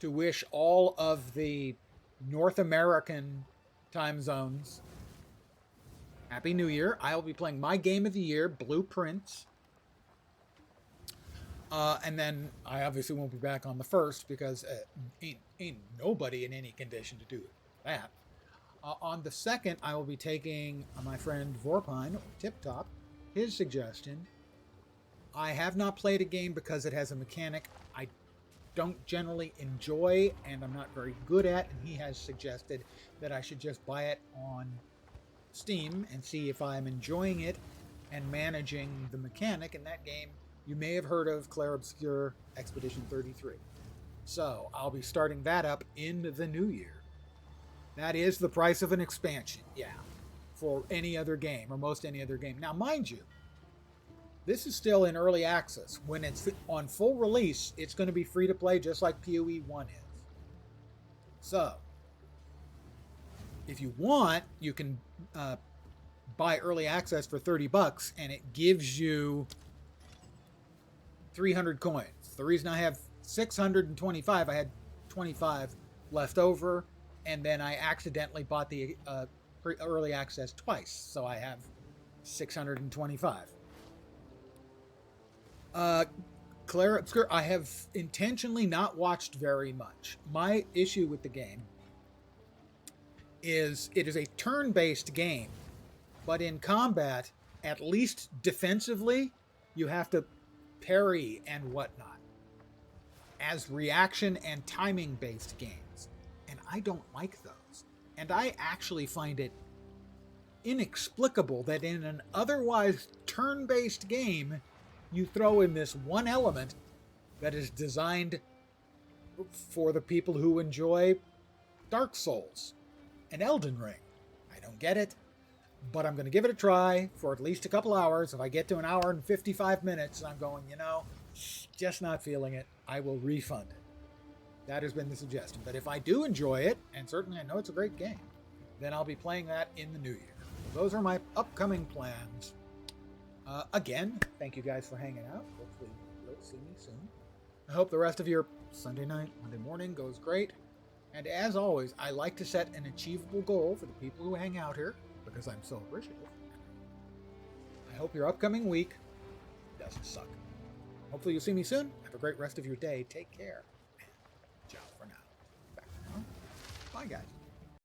to wish all of the North American time zones Happy New Year. I will be playing my game of the year, Blueprints. And then I obviously won't be back on the 1st because ain't nobody in any condition to do that. On the 2nd, I will be taking my friend Vorpine, or Tip Top, his suggestion. I have not played a game because it has a mechanic I don't generally enjoy and I'm not very good at, and he has suggested that I should just buy it on Steam and see if I'm enjoying it and managing the mechanic. In that game, you may have heard of Clair Obscur Expedition 33. So I'll be starting that up in the new year. That is the price of an expansion, yeah, for any other game, or most any other game. Now, mind you, this is still in early access. When it's on full release, it's going to be free to play just like PoE 1 is. So, if you want, you can buy early access for 30 bucks, and it gives you 300 coins. The reason I have 625, I had 25 left over, and then I accidentally bought the early access twice, so I have 625. Clair Obscur, I have intentionally not watched very much. My issue with the game is it is a turn-based game, but in combat, at least defensively, you have to parry and whatnot as reaction and timing-based games, and I don't like those. And I actually find it inexplicable that in an otherwise turn-based game, you throw in this one element that is designed for the people who enjoy Dark Souls and Elden Ring. I don't get it. but I'm going to give it a try for at least a couple hours. If I get to an hour and 55 minutes and I'm going, just not feeling it, I will refund it. That has been the suggestion. But if I do enjoy it, and certainly I know it's a great game, then I'll be playing that in the new year. So those are my upcoming plans. Again, thank you guys for hanging out. Hopefully you'll see me soon. I hope the rest of your Sunday night, Monday morning goes great. And as always, I like to set an achievable goal for the people who hang out here, because I'm so appreciative. I hope your upcoming week doesn't suck. Hopefully you'll see me soon. Have a great rest of your day. Take care. And ciao for now. Back now. Bye, guys.